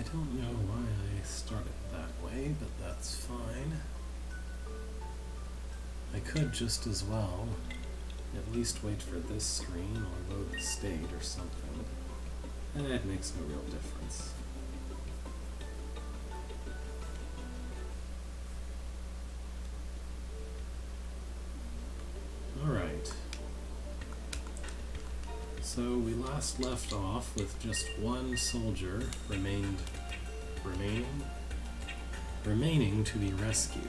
don't know why I started that way, but that's fine. I could just as well at least wait for this screen or load the state or something. It makes no real difference. Alright. So we last left off with just one soldier remaining to be rescued.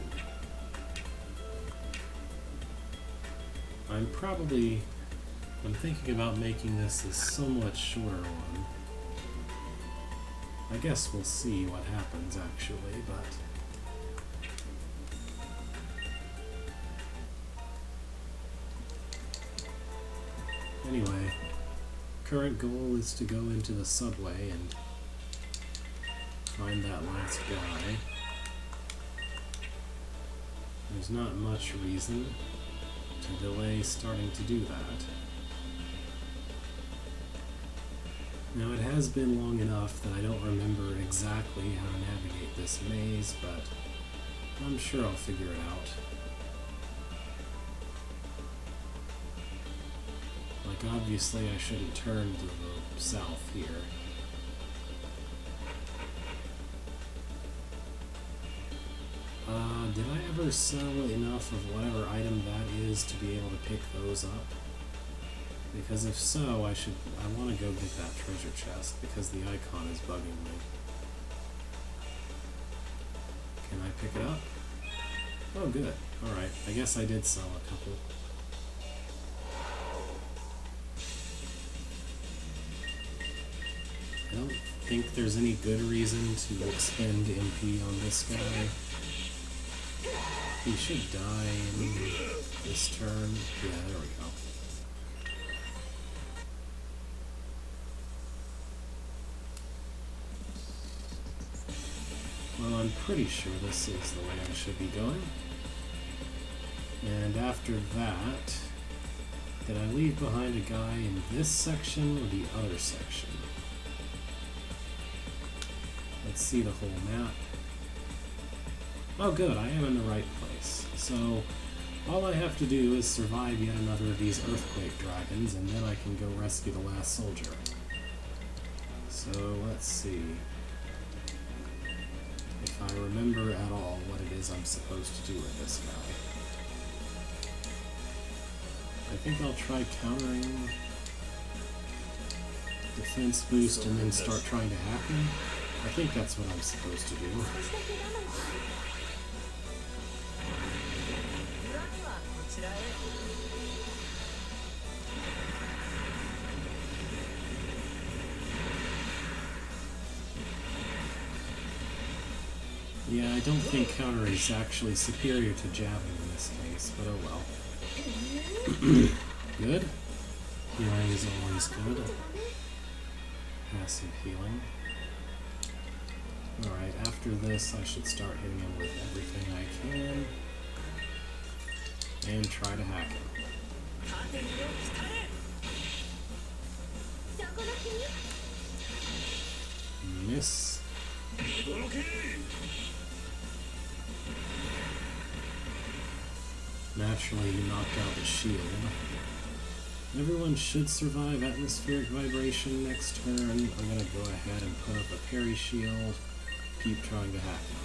I'm thinking about making this a somewhat shorter one. I guess we'll see what happens actually, but anyway, current goal is to go into the subway and find that last guy. There's not much reason to delay starting to do that. Now, it has been long enough that I don't remember exactly how to navigate this maze, but I'm sure I'll figure it out. Like, obviously I shouldn't turn to the south here. Did I ever sell enough of whatever item that is to be able to pick those up? Because if so, I want to go get that treasure chest because the icon is bugging me. Can I pick it up? Oh, good. Alright, I guess I did sell a couple. I don't think there's any good reason to expend MP on this guy. He should die in this turn. Yeah, there we go. Well, I'm pretty sure this is the way I should be going. And after that, did I leave behind a guy in this section or the other section? Let's see the whole map. Oh good, I am in the right place. So, all I have to do is survive yet another of these earthquake dragons, and then I can go rescue the last soldier. So, let's see if I remember at all what it is I'm supposed to do with this guy. I think I'll try countering defense boost and then start trying to hack him. I think that's what I'm supposed to do. Yeah, I don't think counter is actually superior to jabbing in this case, but oh well. Good. Healing is always good. Passive healing. Alright, after this I should start hitting him with everything I can. And try to hack him. Miss. Naturally, you knocked out the shield. Everyone should survive atmospheric vibration next turn. I'm gonna go ahead and put up a parry shield. Keep trying to hack him.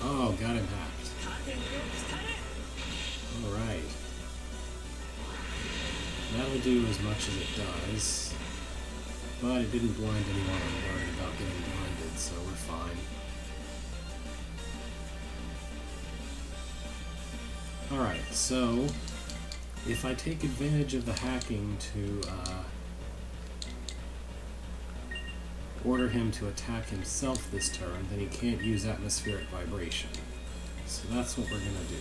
Oh, got him hacked. Alright. That'll do as much as it does. But it didn't blind anyone I'm worried about getting blinded, so we're fine. Alright, so if I take advantage of the hacking to order him to attack himself this turn, then he can't use atmospheric vibration. So that's what we're going to do.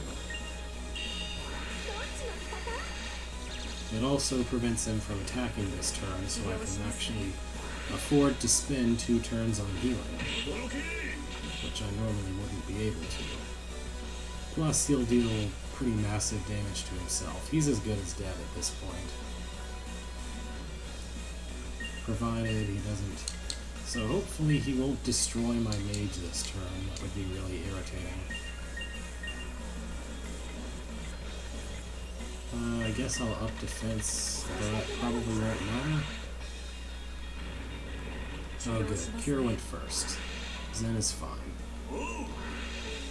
It also prevents him from attacking this turn, so I can actually afford to spend 2 turns on healing, which I normally wouldn't be able to. Plus, he'll deal pretty massive damage to himself. He's as good as dead at this point. Provided he doesn't... So hopefully he won't destroy my mage this turn. That would be really irritating. I guess I'll up defense, although that probably won't matter. Oh good, Cure went first. Zen is fine.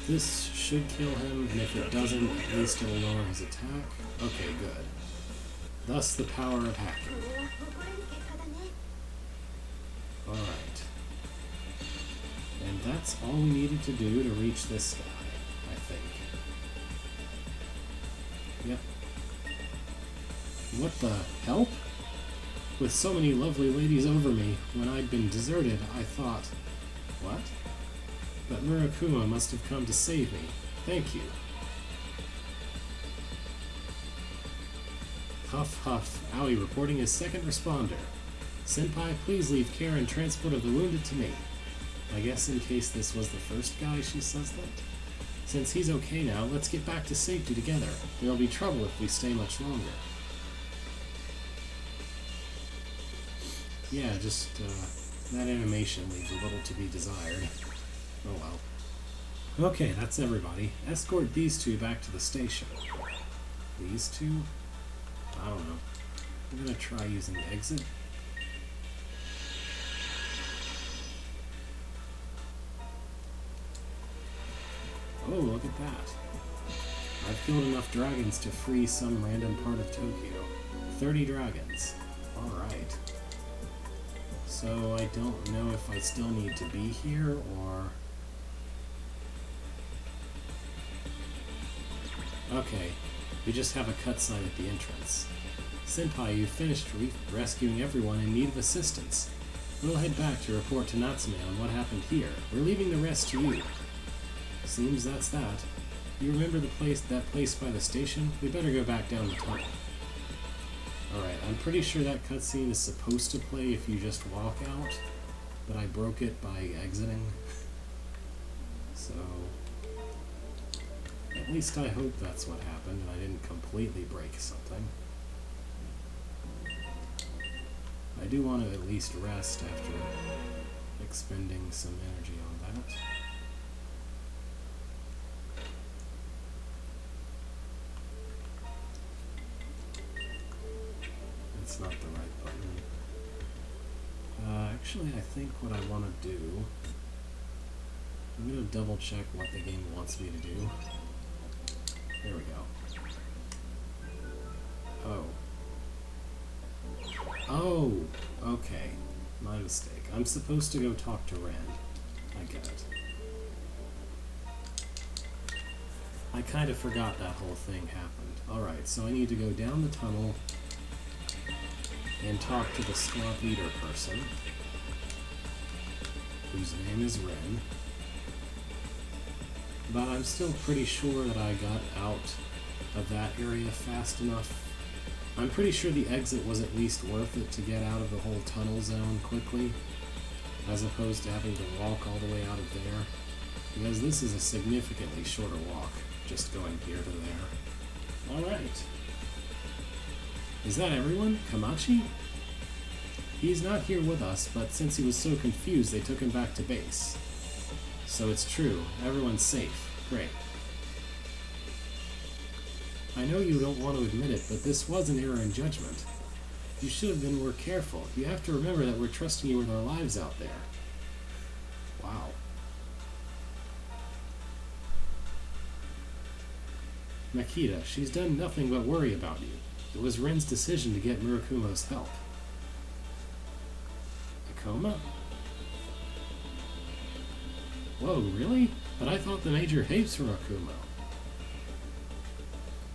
This should kill him, and if it doesn't, at least it'll lower his attack. Okay, good. Thus the power of hacking. Alright. And that's all we needed to do to reach this guy, I think. Yep. What the help? With so many lovely ladies over me, when I'd been deserted, I thought... What? But Murakuma must have come to save me. Thank you. Huff huff. Aoi reporting as second responder. Senpai, please leave care and transport of the wounded to me. I guess in case this was the first guy she says that. Since he's okay now, let's get back to safety together. There'll be trouble if we stay much longer. Yeah, just, that animation leaves a little to be desired. Oh well. Okay, that's everybody. Escort these two back to the station. These two? I don't know. I'm gonna try using exit. Oh, look at that. I've killed enough dragons to free some random part of Tokyo. 30 dragons. Alright. So I don't know if I still need to be here, or... Okay, we just have a cut sign at the entrance. Senpai, you've finished rescuing everyone in need of assistance. We'll head back to report to Natsume on what happened here. We're leaving the rest to you. Seems that's that. You remember that place by the station? We better go back down the tunnel. Alright, I'm pretty sure that cutscene is supposed to play if you just walk out, but I broke it by exiting. So, at least I hope that's what happened, and I didn't completely break something. I do want to at least rest after expending some energy on that. It's not the right button. Actually, I think what I want to do... I'm going to double check what the game wants me to do. There we go. Oh. Oh! Okay. My mistake. I'm supposed to go talk to Ren. I get it. I kind of forgot that whole thing happened. Alright, so I need to go down the tunnel and talk to the squad leader person, whose name is Ren. But I'm still pretty sure that I got out of that area fast enough. I'm pretty sure the exit was at least worth it to get out of the whole tunnel zone quickly, as opposed to having to walk all the way out of there, because this is a significantly shorter walk, just going here to there. Alright. Is that everyone? Kamachi? He's not here with us, but since he was so confused, they took him back to base. So it's true. Everyone's safe. Great. I know you don't want to admit it, but this was an error in judgment. You should have been more careful. You have to remember that we're trusting you with our lives out there. Wow. Makita, she's done nothing but worry about you. It was Ren's decision to get Murakumo's help. Akoma? Whoa, really? But I thought the Major hates Murakumo.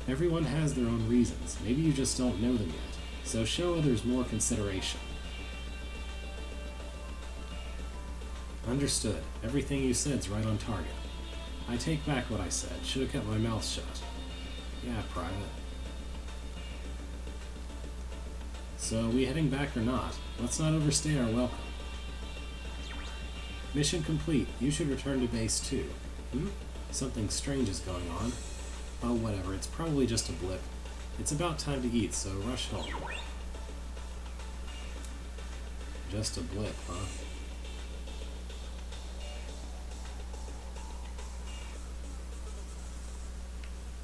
Everyone has their own reasons. Maybe you just don't know them yet. So show others more consideration. Understood. Everything you said's right on target. I take back what I said. Should have kept my mouth shut. Yeah, Private. So, we heading back or not? Let's not overstay our welcome. Mission complete. You should return to base too. Something strange is going on. Oh, whatever, it's probably just a blip. It's about time to eat, so rush home. Just a blip, huh?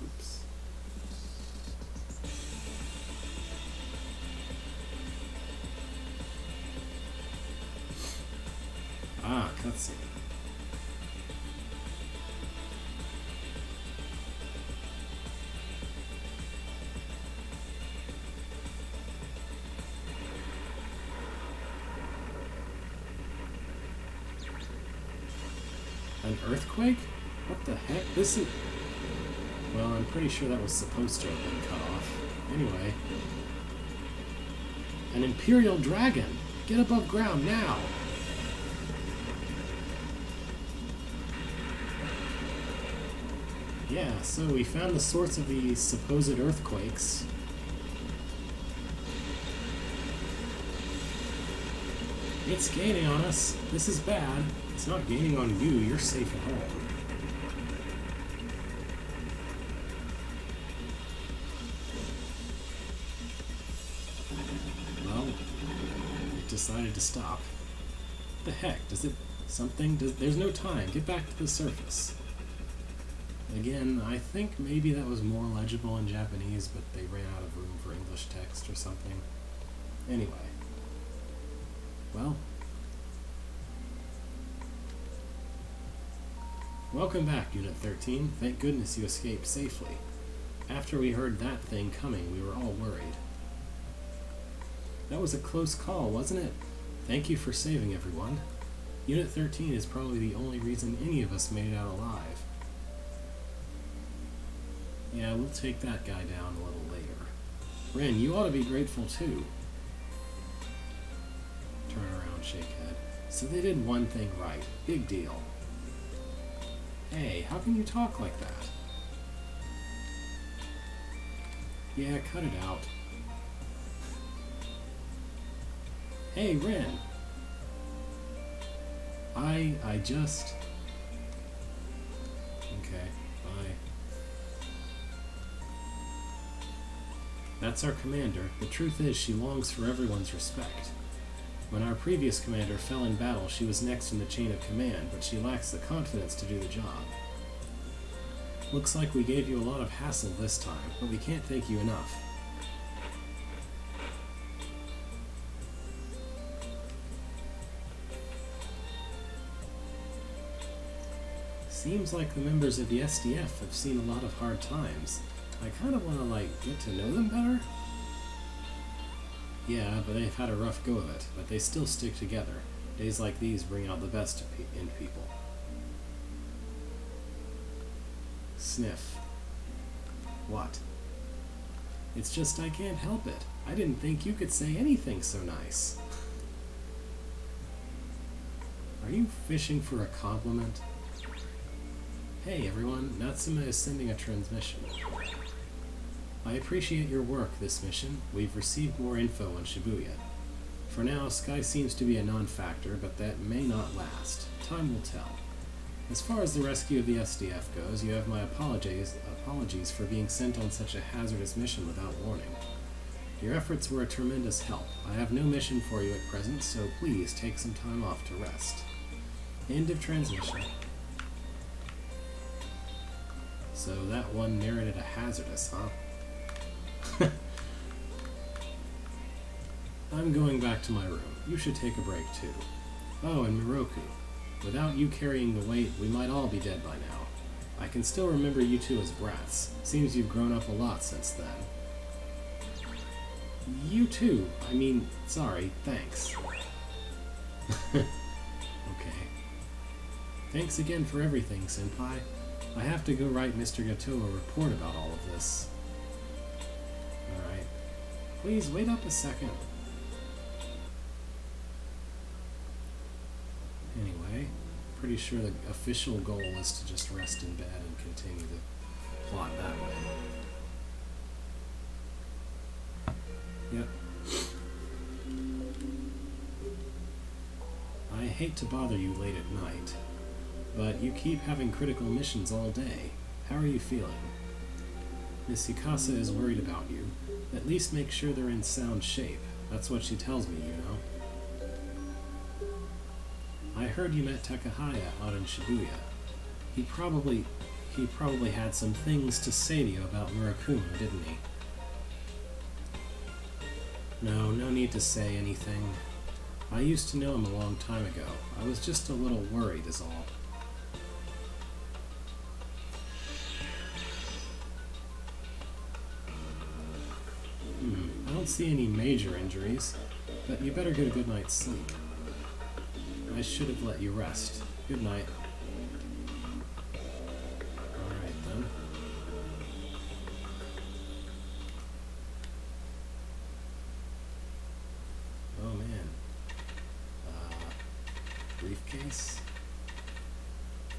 Oops. Ah, cutscene. An earthquake? What the heck? This is... Well, I'm pretty sure that was supposed to have been cut off. Anyway. An Imperial Dragon! Get above ground now! Yeah, so we found the source of these supposed earthquakes. It's gaining on us. This is bad. It's not gaining on you. You're safe at home. Well, it decided to stop. What the heck? Does it... something? There's no time. Get back to the surface. Again, I think maybe that was more legible in Japanese, but they ran out of room for English text or something. Anyway. Well. Welcome back, Unit 13. Thank goodness you escaped safely. After we heard that thing coming, we were all worried. That was a close call, wasn't it? Thank you for saving everyone. Unit 13 is probably the only reason any of us made it out alive. Yeah, we'll take that guy down a little later. Ren, you ought to be grateful too. Turn around, shake head. So they did one thing right. Big deal. Hey, how can you talk like that? Yeah, cut it out. Hey, Ren. I just... Okay, bye. That's our commander. The truth is, she longs for everyone's respect. When our previous commander fell in battle, she was next in the chain of command, but she lacks the confidence to do the job. Looks like we gave you a lot of hassle this time, but we can't thank you enough. Seems like the members of the SDF have seen a lot of hard times. I kind of want to, get to know them better. Yeah, but they've had a rough go of it, but they still stick together. Days like these bring out the best in people. Sniff. What? It's just I can't help it. I didn't think you could say anything so nice. Are you fishing for a compliment? Hey everyone, Natsuma is sending a transmission. I appreciate your work this mission. We've received more info on Shibuya. For now, Sky seems to be a non-factor, but that may not last. Time will tell. As far as the rescue of the SDF goes, you have my apologies for being sent on such a hazardous mission without warning. Your efforts were a tremendous help. I have no mission for you at present, so please take some time off to rest. End of transmission. So that one merited a hazardous, huh? I'm going back to my room. You should take a break too. Oh, and Miroku. Without you carrying the weight, we might all be dead by now. I can still remember you two as brats. Seems you've grown up a lot since then. You too. I mean, sorry, thanks. Okay. Thanks again for everything, Senpai. I have to go write Mr. Gato a report about all of this. Alright. Please wait up a second. Anyway, pretty sure the official goal is to just rest in bed and continue the plot that way. Yep. I hate to bother you late at night. But you keep having critical missions all day. How are you feeling? Miss Yukasa is worried about you. At least make sure they're in sound shape. That's what she tells me, you know. I heard you met Takahaya out in Shibuya. He probably had some things to say to you about Murakuma, didn't he? No need to say anything. I used to know him a long time ago. I was just a little worried is all. I don't see any major injuries, but you better get a good night's sleep. I should have let you rest. Good night. Alright then. Oh man. Briefcase?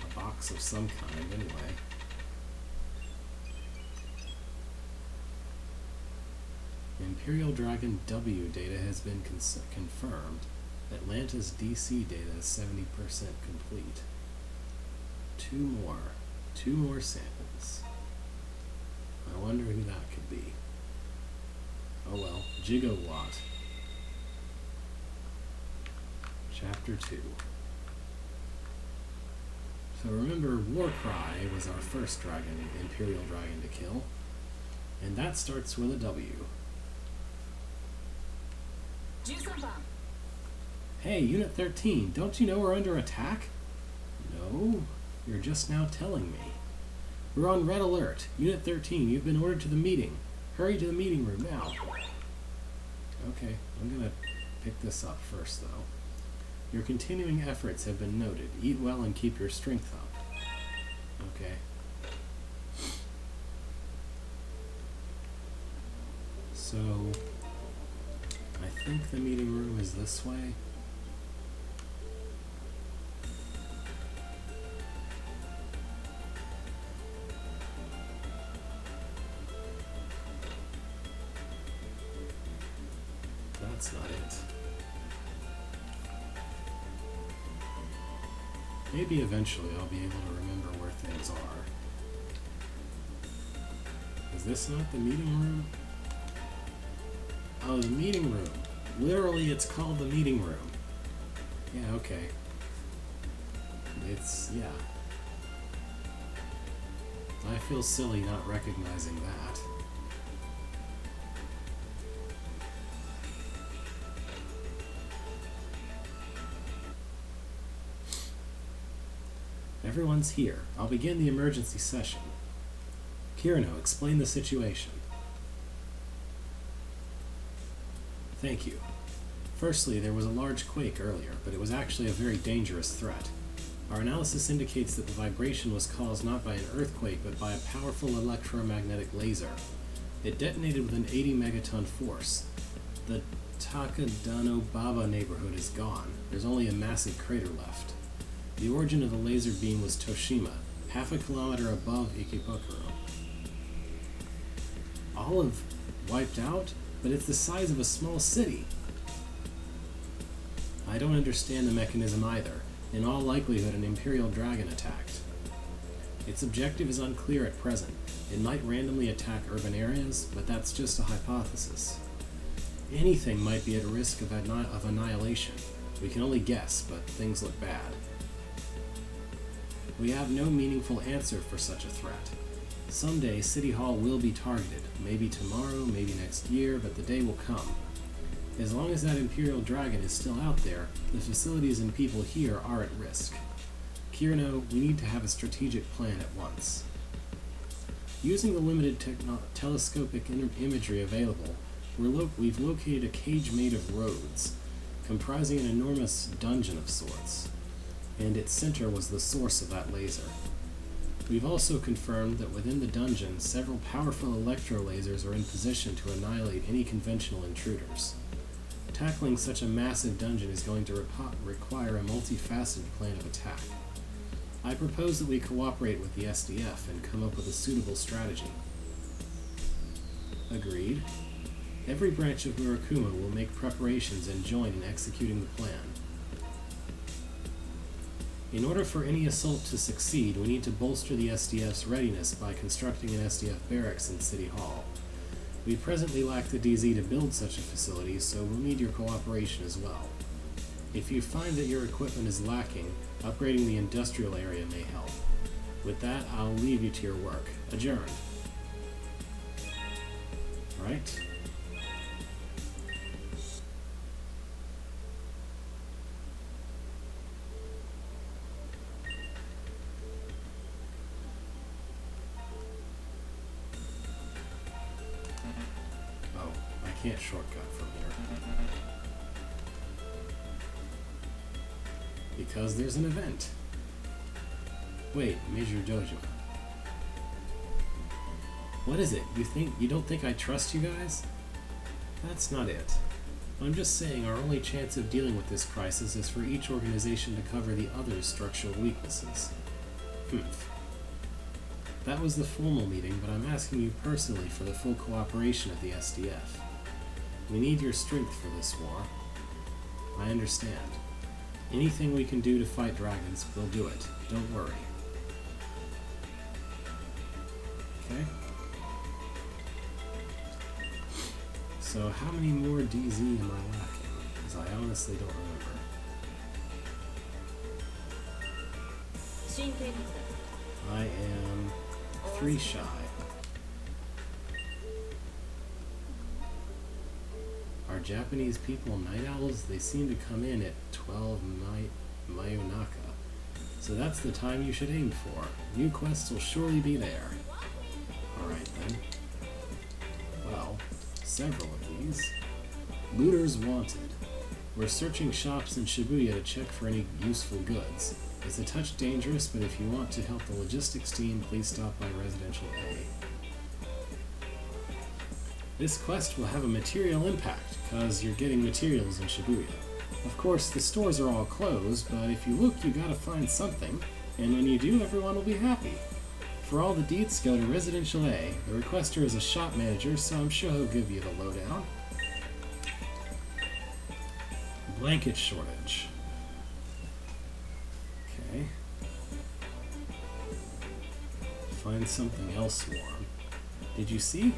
A box of some kind, anyway. Imperial Dragon W data has been confirmed. Atlantis DC data is 70% complete. Two more samples. I wonder who that could be. Oh well, Gigawatt. Chapter 2. So remember, Warcry was our first dragon, Imperial Dragon to kill, and that starts with a W. Hey, Unit 13, don't you know we're under attack? No, you're just now telling me. We're on red alert. Unit 13, you've been ordered to the meeting. Hurry to the meeting room now. Okay, I'm gonna pick this up first, though. Your continuing efforts have been noted. Eat well and keep your strength up. Okay. So, I think the meeting room is this way. That's not it. Maybe eventually I'll be able to remember where things are. Is this not the meeting room? Oh, the meeting room. Literally, it's called the meeting room. Yeah, okay. Yeah. I feel silly not recognizing that. Everyone's here. I'll begin the emergency session. Kirino, explain the situation. Thank you. Firstly, there was a large quake earlier, but it was actually a very dangerous threat. Our analysis indicates that the vibration was caused not by an earthquake, but by a powerful electromagnetic laser. It detonated with an 80 megaton force. The Takadano Baba neighborhood is gone. There's only a massive crater left. The origin of the laser beam was Toshima, half a kilometer above Ikebukuro. Olive wiped out? But it's the size of a small city. I don't understand the mechanism either. In all likelihood, an Imperial Dragon attacked. Its objective is unclear at present. It might randomly attack urban areas, but that's just a hypothesis. Anything might be at risk of annihilation. We can only guess, but things look bad. We have no meaningful answer for such a threat. Someday, City Hall will be targeted. Maybe tomorrow, maybe next year, but the day will come. As long as that Imperial Dragon is still out there, the facilities and people here are at risk. Kirino, we need to have a strategic plan at once. Using the limited telescopic imagery available, we've located a cage made of roads, comprising an enormous dungeon of sorts, and its center was the source of that laser. We've also confirmed that within the dungeon, several powerful electro-lasers are in position to annihilate any conventional intruders. Tackling such a massive dungeon is going to require a multifaceted plan of attack. I propose that we cooperate with the SDF and come up with a suitable strategy. Agreed. Every branch of Murakuma will make preparations and join in executing the plan. In order for any assault to succeed, we need to bolster the SDF's readiness by constructing an SDF barracks in City Hall. We presently lack the DZ to build such a facility, so we'll need your cooperation as well. If you find that your equipment is lacking, upgrading the industrial area may help. With that, I'll leave you to your work. Adjourned. Alright. Can't shortcut from here. Because there's an event. Wait, Major Dojo. What is it? You don't think I trust you guys? That's not it. I'm just saying our only chance of dealing with this crisis is for each organization to cover the other's structural weaknesses. That was the formal meeting, but I'm asking you personally for the full cooperation of the SDF. We need your strength for this war. I understand. Anything we can do to fight dragons, we'll do it. Don't worry. Okay? So how many more DZ am I lacking? Because I honestly don't remember. I am 3 shy. Are Japanese people night owls? They seem to come in at 12 Mayonaka. So that's the time you should aim for. New quests will surely be there. Alright then. Well, several of these. Looters wanted. We're searching shops in Shibuya to check for any useful goods. It's a touch dangerous, but if you want to help the logistics team, please stop by Residential A. This quest will have a material impact, because you're getting materials in Shibuya. Of course, the stores are all closed, but if you look, you gotta find something, and when you do, everyone will be happy. For all the deets, go to Residential A. The requester is a shop manager, so I'm sure he'll give you the lowdown. Blanket shortage. Okay. Find something else warm. Did you see?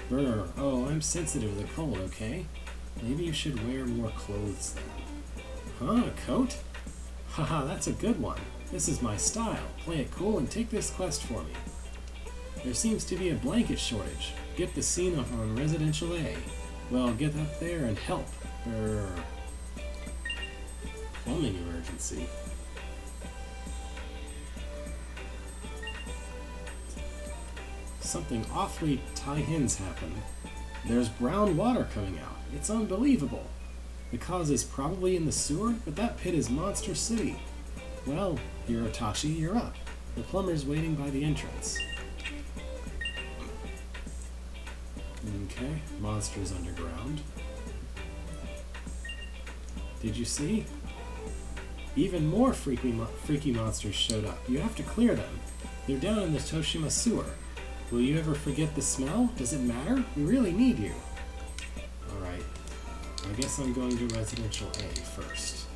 Brr, oh, I'm sensitive to the cold, okay? Maybe you should wear more clothes then. Huh, a coat? Haha, that's a good one. This is my style. Play it cool and take this quest for me. There seems to be a blanket shortage. Get the scene up on Residential A. Well, get up there and help. Brr. Plumbing emergency. Something awfully tie-ins happened. There's brown water coming out. It's unbelievable. The cause is probably in the sewer, but that pit is Monster City. Well, Hirotachi, you're up. The plumber's waiting by the entrance. Okay, monsters underground. Did you see? Even more freaky monsters showed up. You have to clear them. They're down in the Toshima sewer. Will you ever forget the smell? Does it matter? We really need you. Alright. I guess I'm going to Residential A first.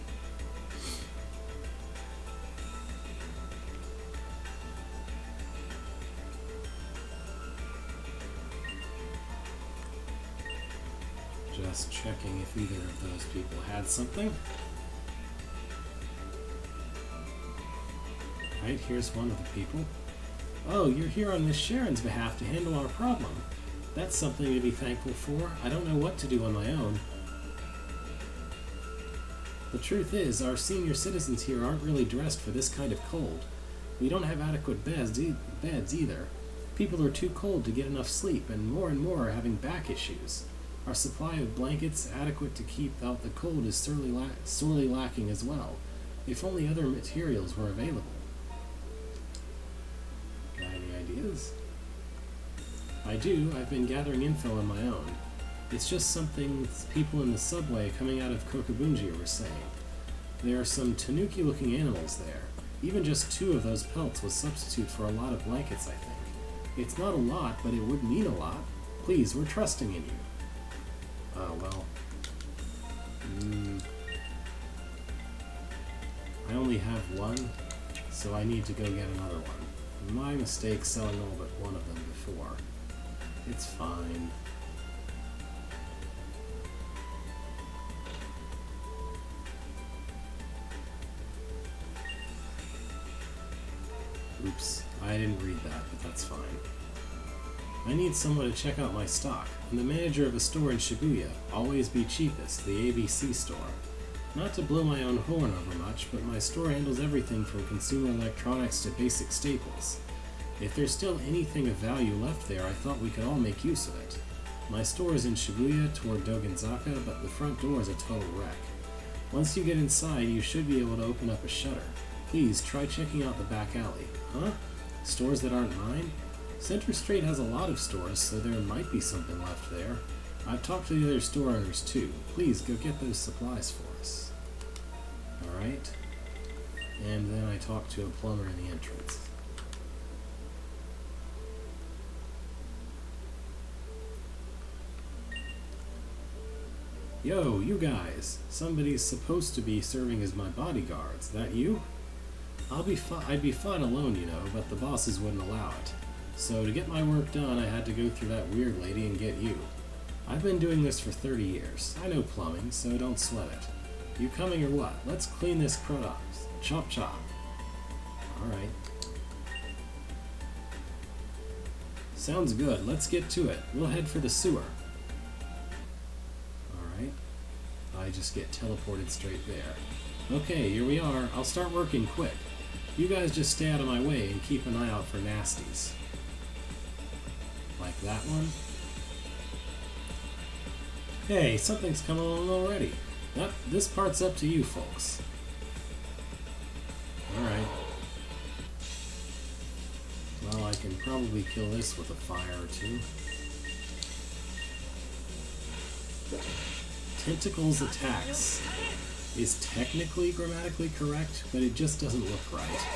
Just checking if either of those people had something. Right, here's one of the people. Oh, you're here on Miss Sharon's behalf to handle our problem. That's something to be thankful for. I don't know what to do on my own. The truth is, our senior citizens here aren't really dressed for this kind of cold. We don't have adequate beds either. People are too cold to get enough sleep, and more are having back issues. Our supply of blankets adequate to keep out the cold is sorely lacking as well. If only other materials were available. Ideas? I do. I've been gathering info on my own. It's just something people in the subway coming out of Kokubunji were saying. There are some tanuki-looking animals there. Even just 2 of those pelts would substitute for a lot of blankets, I think. It's not a lot, but it would mean a lot. Please, we're trusting in you. Oh, well. I only have one, so I need to go get another one. My mistake selling all but one of them before. It's fine. Oops, I didn't read that, but that's fine. I need someone to check out my stock. I'm the manager of a store in Shibuya. Always be cheapest, the ABC store. Not to blow my own horn over much, but my store handles everything from consumer electronics to basic staples. If there's still anything of value left there, I thought we could all make use of it. My store is in Shibuya toward Dogenzaka, but the front door is a total wreck. Once you get inside, you should be able to open up a shutter. Please try checking out the back alley. Huh? Stores that aren't mine? Center Street has a lot of stores, so there might be something left there. I've talked to the other store owners too. Please go get those supplies for us. Alright. And then I talked to a plumber in the entrance. Yo, you guys! Somebody's supposed to be serving as my bodyguards. That you? I'd be fine alone, you know, but the bosses wouldn't allow it. So to get my work done, I had to go through that weird lady and get you. I've been doing this for 30 years. I know plumbing, so don't sweat it. You coming or what? Let's clean this crud up. Chop chop. Alright. Sounds good. Let's get to it. We'll head for the sewer. Alright. I just get teleported straight there. Okay, here we are. I'll start working quick. You guys just stay out of my way and keep an eye out for nasties. Like that one. Hey, something's coming along already. This part's up to you folks. Alright. Well, I can probably kill this with a fire or two. Tentacles attacks is technically grammatically correct, but it just doesn't look right.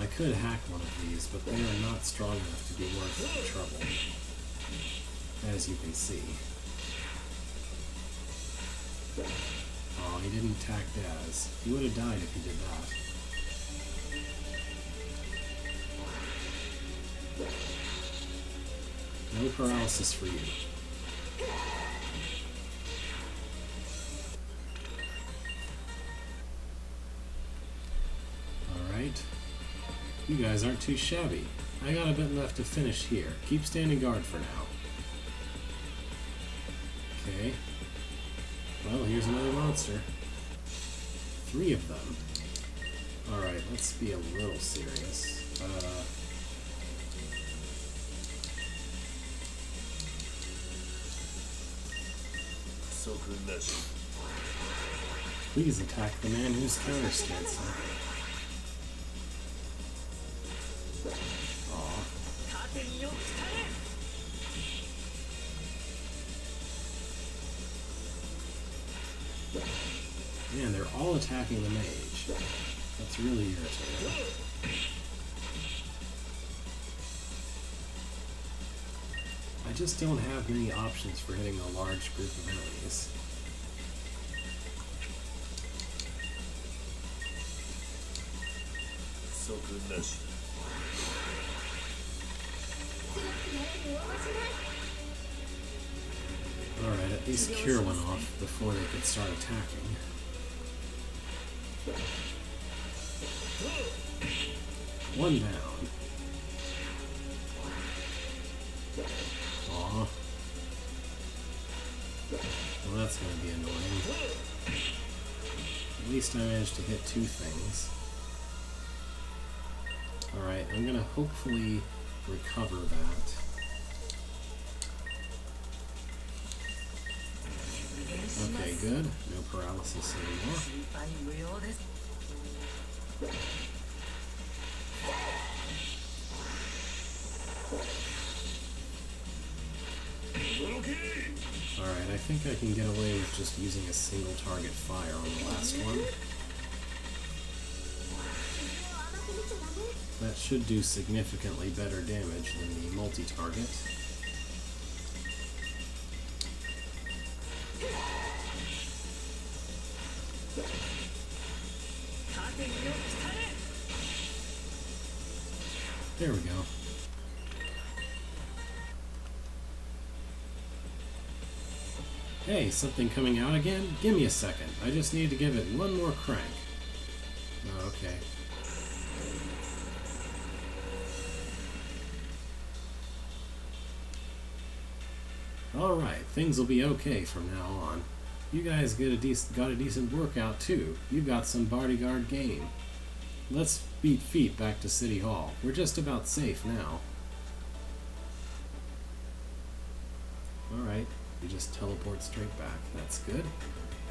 I could hack one of these, but they are not strong enough to be worth the trouble, as you can see. Oh, he didn't attack Daz. He would have died if he did that. No paralysis for you. Alright. You guys aren't too shabby. I got a bit left to finish here. Keep standing guard for now. Okay. Well, here's another monster. 3 of them. Alright, let's be a little serious. Please attack the man who's counterstancing. Aw. Man, they're all attacking the mage. That's really irritating. I just don't have many options for hitting a large group of enemies. Alright, at least cure one off before they could start attacking. One down. Aw. Well, that's gonna be annoying. At least I managed to hit 2 things. Alright, I'm gonna hopefully recover that. Okay, good. No paralysis anymore. think I can get away with just using a single target fire on the last one. That should do significantly better damage than the multi-target. There we go. Hey, something coming out again? Give me a second. I just need to give it one more crank. Oh, okay. Alright, things will be okay from now on. You guys got a decent workout too. You got some bodyguard game. Let's beat feet back to City Hall. We're just about safe now. Alright, you just teleport straight back. That's good.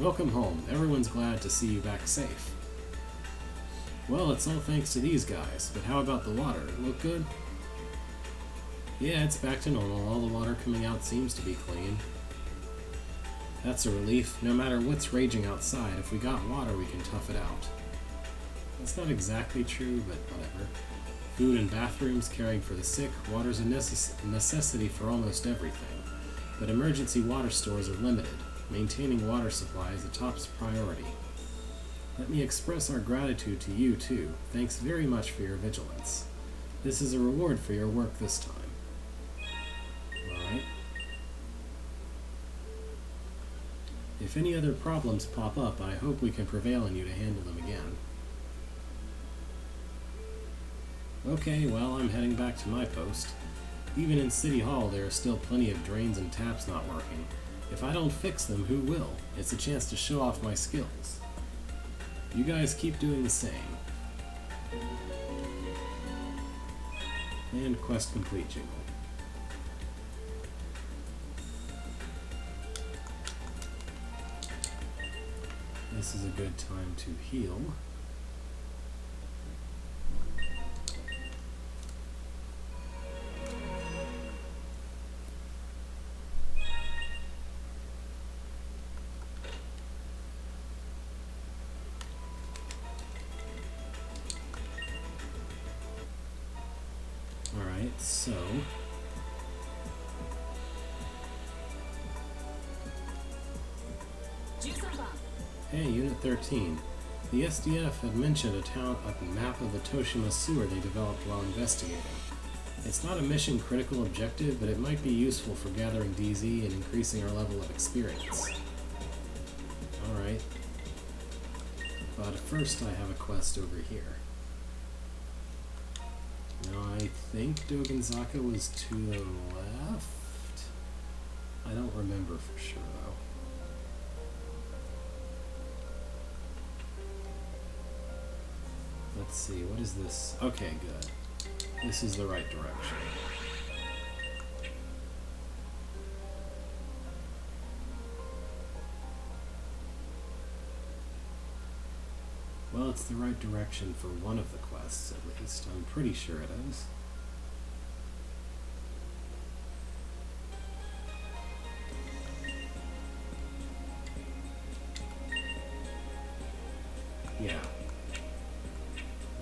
Welcome home. Everyone's glad to see you back safe. Well, it's all thanks to these guys, but how about the water? Look good? Yeah, it's back to normal. All the water coming out seems to be clean. That's a relief. No matter what's raging outside, if we got water, we can tough it out. That's not exactly true, but whatever. Food and bathrooms, caring for the sick, water's a necessity for almost everything. But emergency water stores are limited. Maintaining water supply is the top priority. Let me express our gratitude to you, too. Thanks very much for your vigilance. This is a reward for your work this time. Alright. If any other problems pop up, I hope we can prevail on you to handle them again. Okay, well, I'm heading back to my post. Even in City Hall, there are still plenty of drains and taps not working. If I don't fix them, who will? It's a chance to show off my skills. You guys keep doing the same. And quest complete jingle. This is a good time to heal. Alright, so hey, Unit 13. The SDF had mentioned a map of the Toshima sewer they developed while investigating. It's not a mission-critical objective, but it might be useful for gathering DZ and increasing our level of experience. Alright. But first I have a quest over here. Now I think Dogenzaka was to the left? I don't remember for sure though. Let's see, what is this? Okay, good. This is the right direction. Well, it's the right direction for one of the quests, at least. I'm pretty sure it is. Yeah.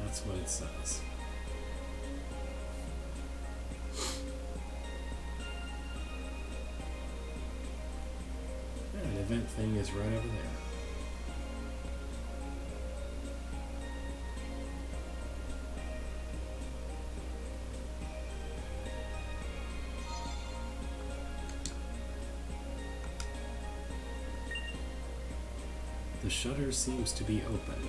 That's what it says. Yeah, an event thing is right over there. The shutter seems to be open.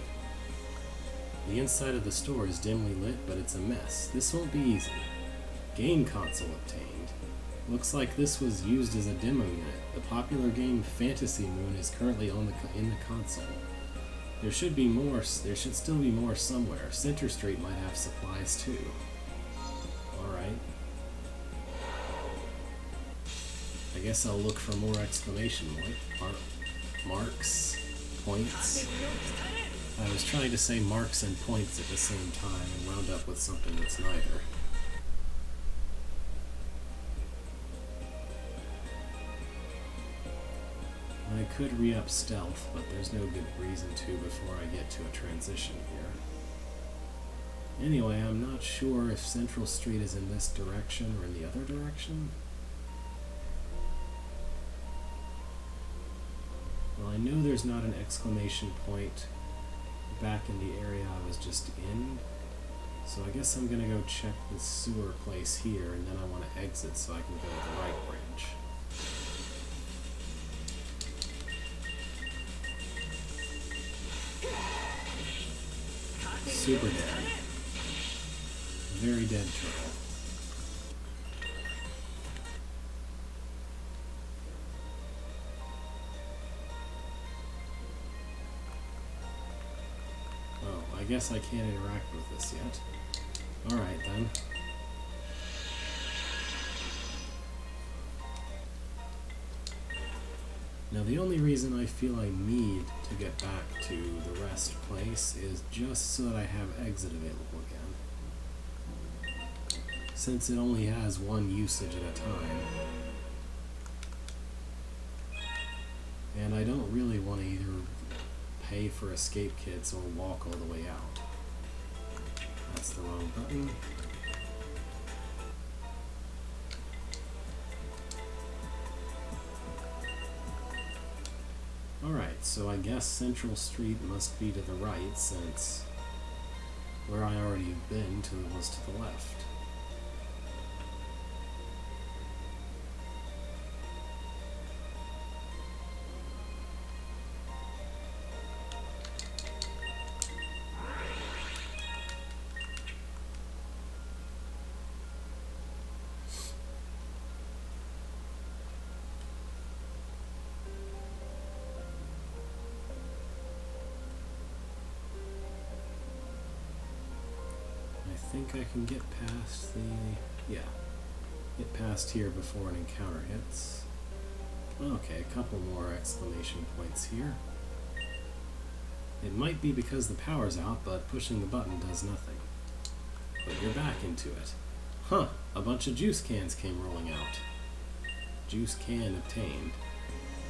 The inside of the store is dimly lit, but it's a mess. This won't be easy. Game console obtained. Looks like this was used as a demo unit. The popular game Fantasy Moon is currently in the console. There should still be more somewhere. Center Street might have supplies too. Alright. I guess I'll look for more exclamation marks. Points. I was trying to say marks and points at the same time and wound up with something that's neither. I could re-up stealth, but there's no good reason to before I get to a transition here. Anyway, I'm not sure if Central Street is in this direction or in the other direction. Well, I know there's not an exclamation point back in the area I was just in, so I guess I'm gonna go check the sewer place here, and then I want to exit so I can go to the right bridge. Super dead. Very dead turtle. Oh, I guess I can't interact with this yet. Alright then. Now the only reason I feel I need to get back to the rest place is just so that I have exit available again. Since it only has one usage at a time. And I don't really want to either pay for escape kits or walk all the way out. That's the wrong button. Alright, so I guess Central Street must be to the right, since where I already have been was to the left. I think I can get past get past here before an encounter hits. Okay, a couple more exclamation points here. It might be because the power's out, but pushing the button does nothing. But you're back into it. Huh, a bunch of juice cans came rolling out. Juice can obtained.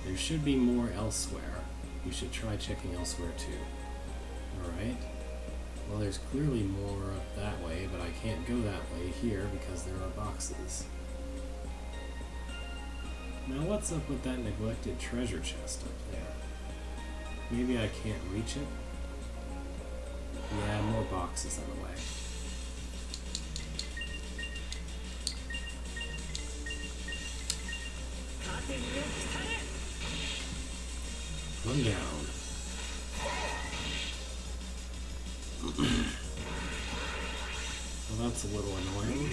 There should be more elsewhere. You should try checking elsewhere too. Alright. Well, there's clearly more up that way, but I can't go that way here because there are boxes. Now what's up with that neglected treasure chest up there? Maybe I can't reach it? Yeah, more boxes in the way. One down. Well, that's a little annoying,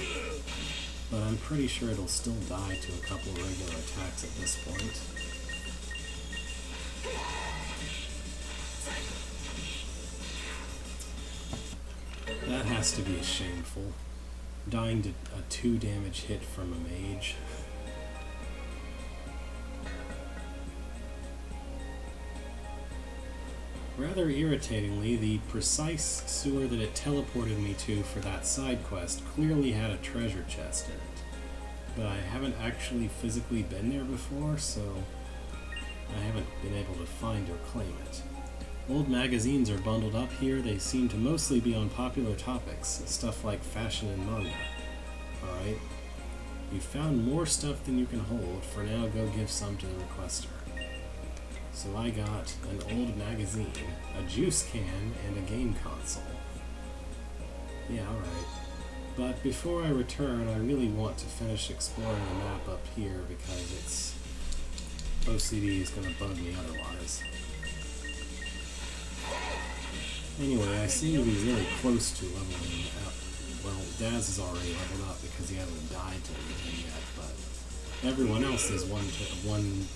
but I'm pretty sure it'll still die to a couple regular attacks at this point. That has to be shameful. Dying to a 2 damage hit from a mage. Rather irritatingly, the precise sewer that it teleported me to for that side quest clearly had a treasure chest in it. But I haven't actually physically been there before, so I haven't been able to find or claim it. Old magazines are bundled up here. They seem to mostly be on popular topics, stuff like fashion and manga. Alright. You found more stuff than you can hold. For now, go give some to the requester. So I got an old magazine, a juice can, and a game console. Yeah, alright. But before I return, I really want to finish exploring the map up here because it's... OCD is going to bug me otherwise. Anyway, I seem to be really close to leveling up. Well, Daz is already leveled up because he hasn't died to anything yet, but everyone else is one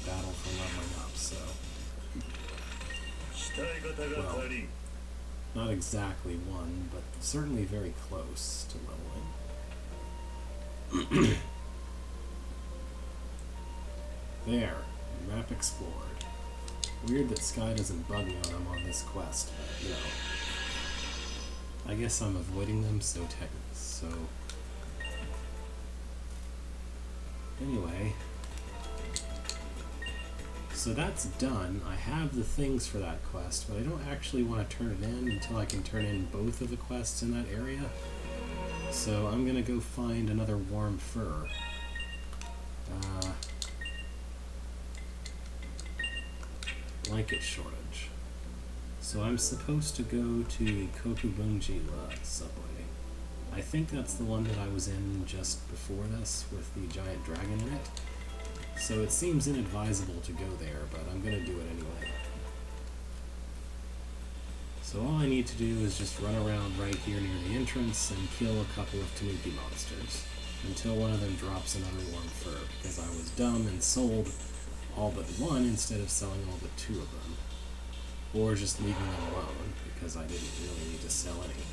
battle from leveling up, so... Well, not exactly one, but certainly very close to leveling. There, map explored. Weird that Sky doesn't bug me when I'm on this quest, but, you know. I guess I'm avoiding them, so anyway. So that's done. I have the things for that quest, but I don't actually want to turn it in until I can turn in both of the quests in that area. So I'm gonna go find another warm fur. Blanket shortage. So I'm supposed to go to the Kokubunji subway. I think that's the one that I was in just before this with the giant dragon in it. So it seems inadvisable to go there, but I'm gonna do it anyway. So all I need to do is just run around right here near the entrance and kill a couple of Tanuki monsters until one of them drops another warm fur, because I was dumb and sold all but one instead of selling all but two of them. Or just leaving them alone, because I didn't really need to sell any.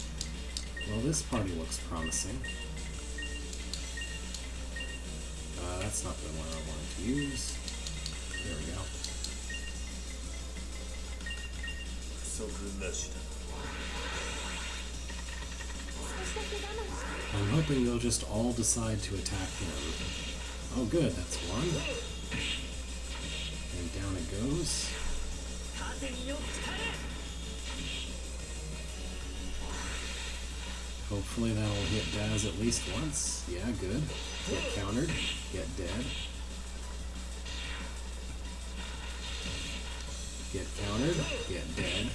Well, this party looks promising. That's not the one I wanted to use. There we go. I'm hoping they'll just all decide to attack him. Oh good, that's one. And down it goes. Hopefully that'll hit Daz at least once. Yeah, good. Get countered. Get dead. Get countered. Get dead.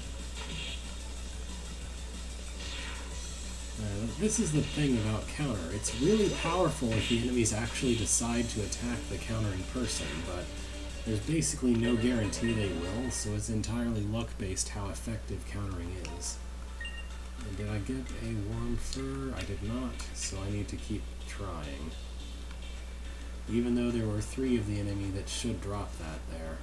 This is the thing about counter. It's really powerful if the enemies actually decide to attack the countering person, but there's basically no guarantee they will, so it's entirely luck-based how effective countering is. And did I get a warm fur? I did not, so I need to keep trying. Even though there were 3 of the enemy that should drop that there.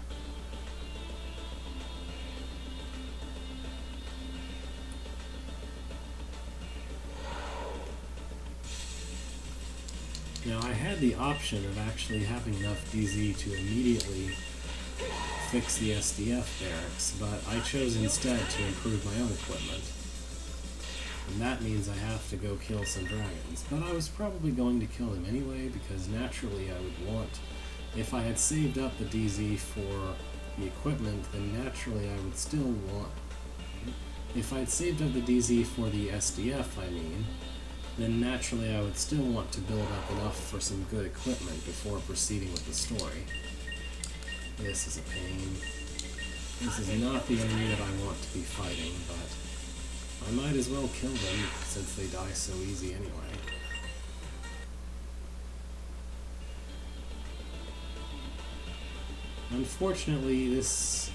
Now I had the option of actually having enough DZ to immediately fix the SDF barracks, but I chose instead to improve my own equipment. And that means I have to go kill some dragons. But I was probably going to kill them anyway, because naturally I would want... If I had saved up the DZ for the equipment, then naturally I would still want... If I'd saved up the DZ for the SDF, I mean, then naturally I would still want to build up enough for some good equipment before proceeding with the story. This is a pain. This is not the enemy that I want to be fighting, but I might as well kill them since they die so easy anyway. Unfortunately, this...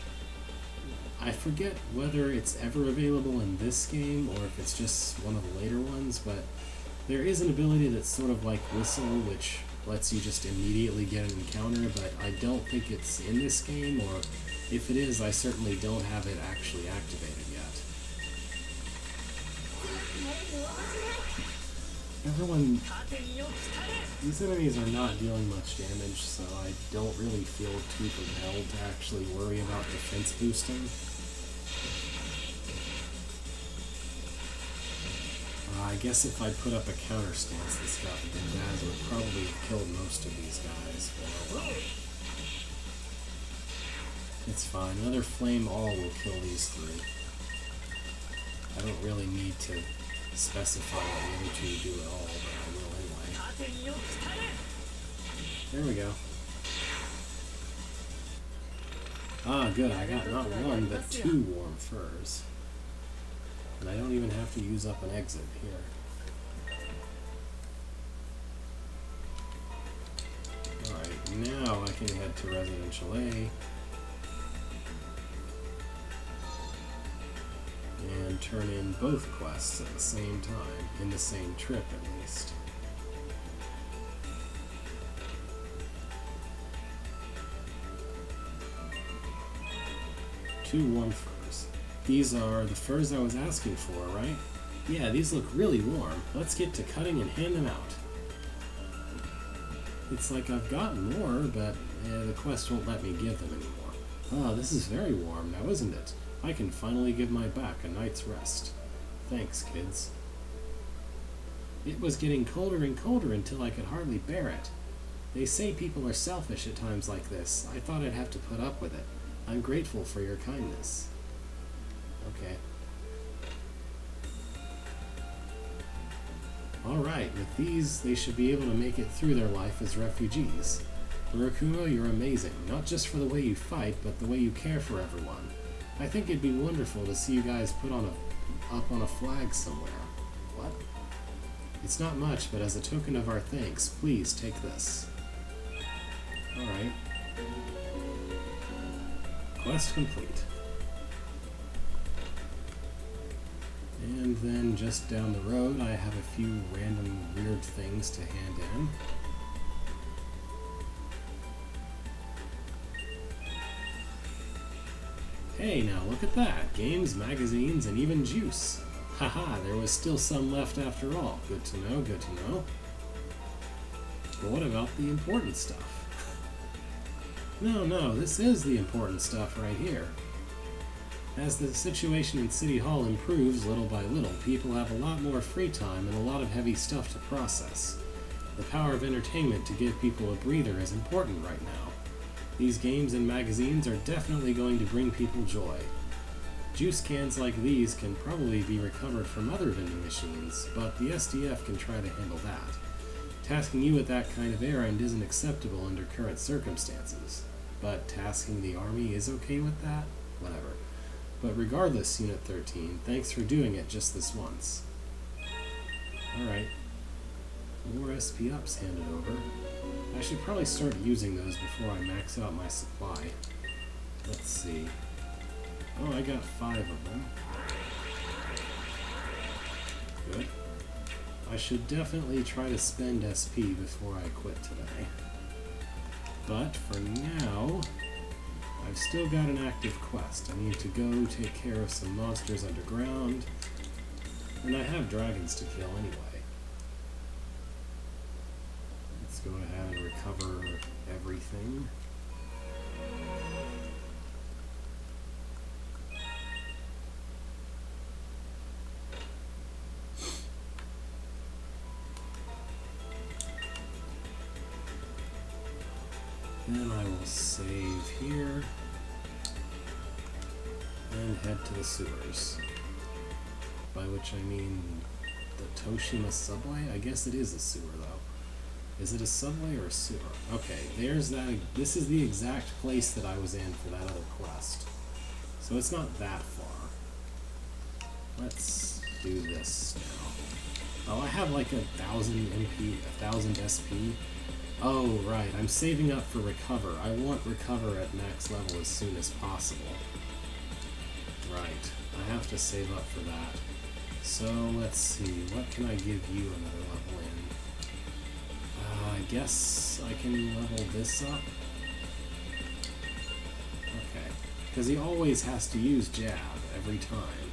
I forget whether it's ever available in this game or if it's just one of the later ones, but there is an ability that's sort of like Whistle, which lets you just immediately get an encounter, but I don't think it's in this game, or if it is, I certainly don't have it actually activated yet. Everyone... These enemies are not dealing much damage, so I don't really feel too compelled to actually worry about defense boosting. I guess if I put up a counter stance and stuff, then Daz would probably have killed most of these guys. But it's fine. Another Flame All will kill these 3. I don't really need to specify what the other 2 do at all, but I will anyway. There we go. Ah, good. I got not 1, but 2 warm furs. And I don't even have to use up an exit here. Alright, now I can head to Residential A. And turn in both quests at the same time, in the same trip at least. Two warm furs. These are the furs I was asking for, right? Yeah, these look really warm. Let's get to cutting and hand them out. It's like I've gotten more, but the quest won't let me give them anymore. Ah, this is very warm now, isn't it? I can finally give my back a night's rest. Thanks, kids. It was getting colder and colder until I could hardly bear it. They say people are selfish at times like this. I thought I'd have to put up with it. I'm grateful for your kindness. Okay. Alright, with these, they should be able to make it through their life as refugees. Murakumo, you're amazing, not just for the way you fight, but the way you care for everyone. I think it'd be wonderful to see you guys put up on a flag somewhere. What? It's not much, but as a token of our thanks, please take this. Alright. Quest complete. And then just down the road, I have a few random weird things to hand in. Hey, now look at that. Games, magazines, and even juice. Haha, there was still some left after all. Good to know, good to know. But what about the important stuff? No, this is the important stuff right here. As the situation in City Hall improves little by little, people have a lot more free time and a lot of heavy stuff to process. The power of entertainment to give people a breather is important right now. These games and magazines are definitely going to bring people joy. Juice cans like these can probably be recovered from other vending machines, but the SDF can try to handle that. Tasking you with that kind of errand isn't acceptable under current circumstances, but tasking the army is okay with that? Whatever. But regardless, Unit 13, thanks for doing it just this once. Alright. More SP ups handed over. I should probably start using those before I max out my supply. Let's see. Oh, I got 5 of them. Good. I should definitely try to spend SP before I quit today. But for now, I've still got an active quest. I need to go take care of some monsters underground, and I have dragons to kill anyway. Let's go ahead and recover everything. Then I will save here and head to the sewers. By which I mean the Toshima subway? I guess it is a sewer though. Is it a subway or a sewer? Okay, there's that. This is the exact place that I was in for that other quest. So it's not that far. Let's do this now. Oh, I have like 1,000 MP, 1,000 SP. Oh, right, I'm saving up for Recover. I want Recover at max level as soon as possible. Right, I have to save up for that. So, let's see, what can I give you another level in? I guess I can level this up? Okay, because he always has to use Jab every time.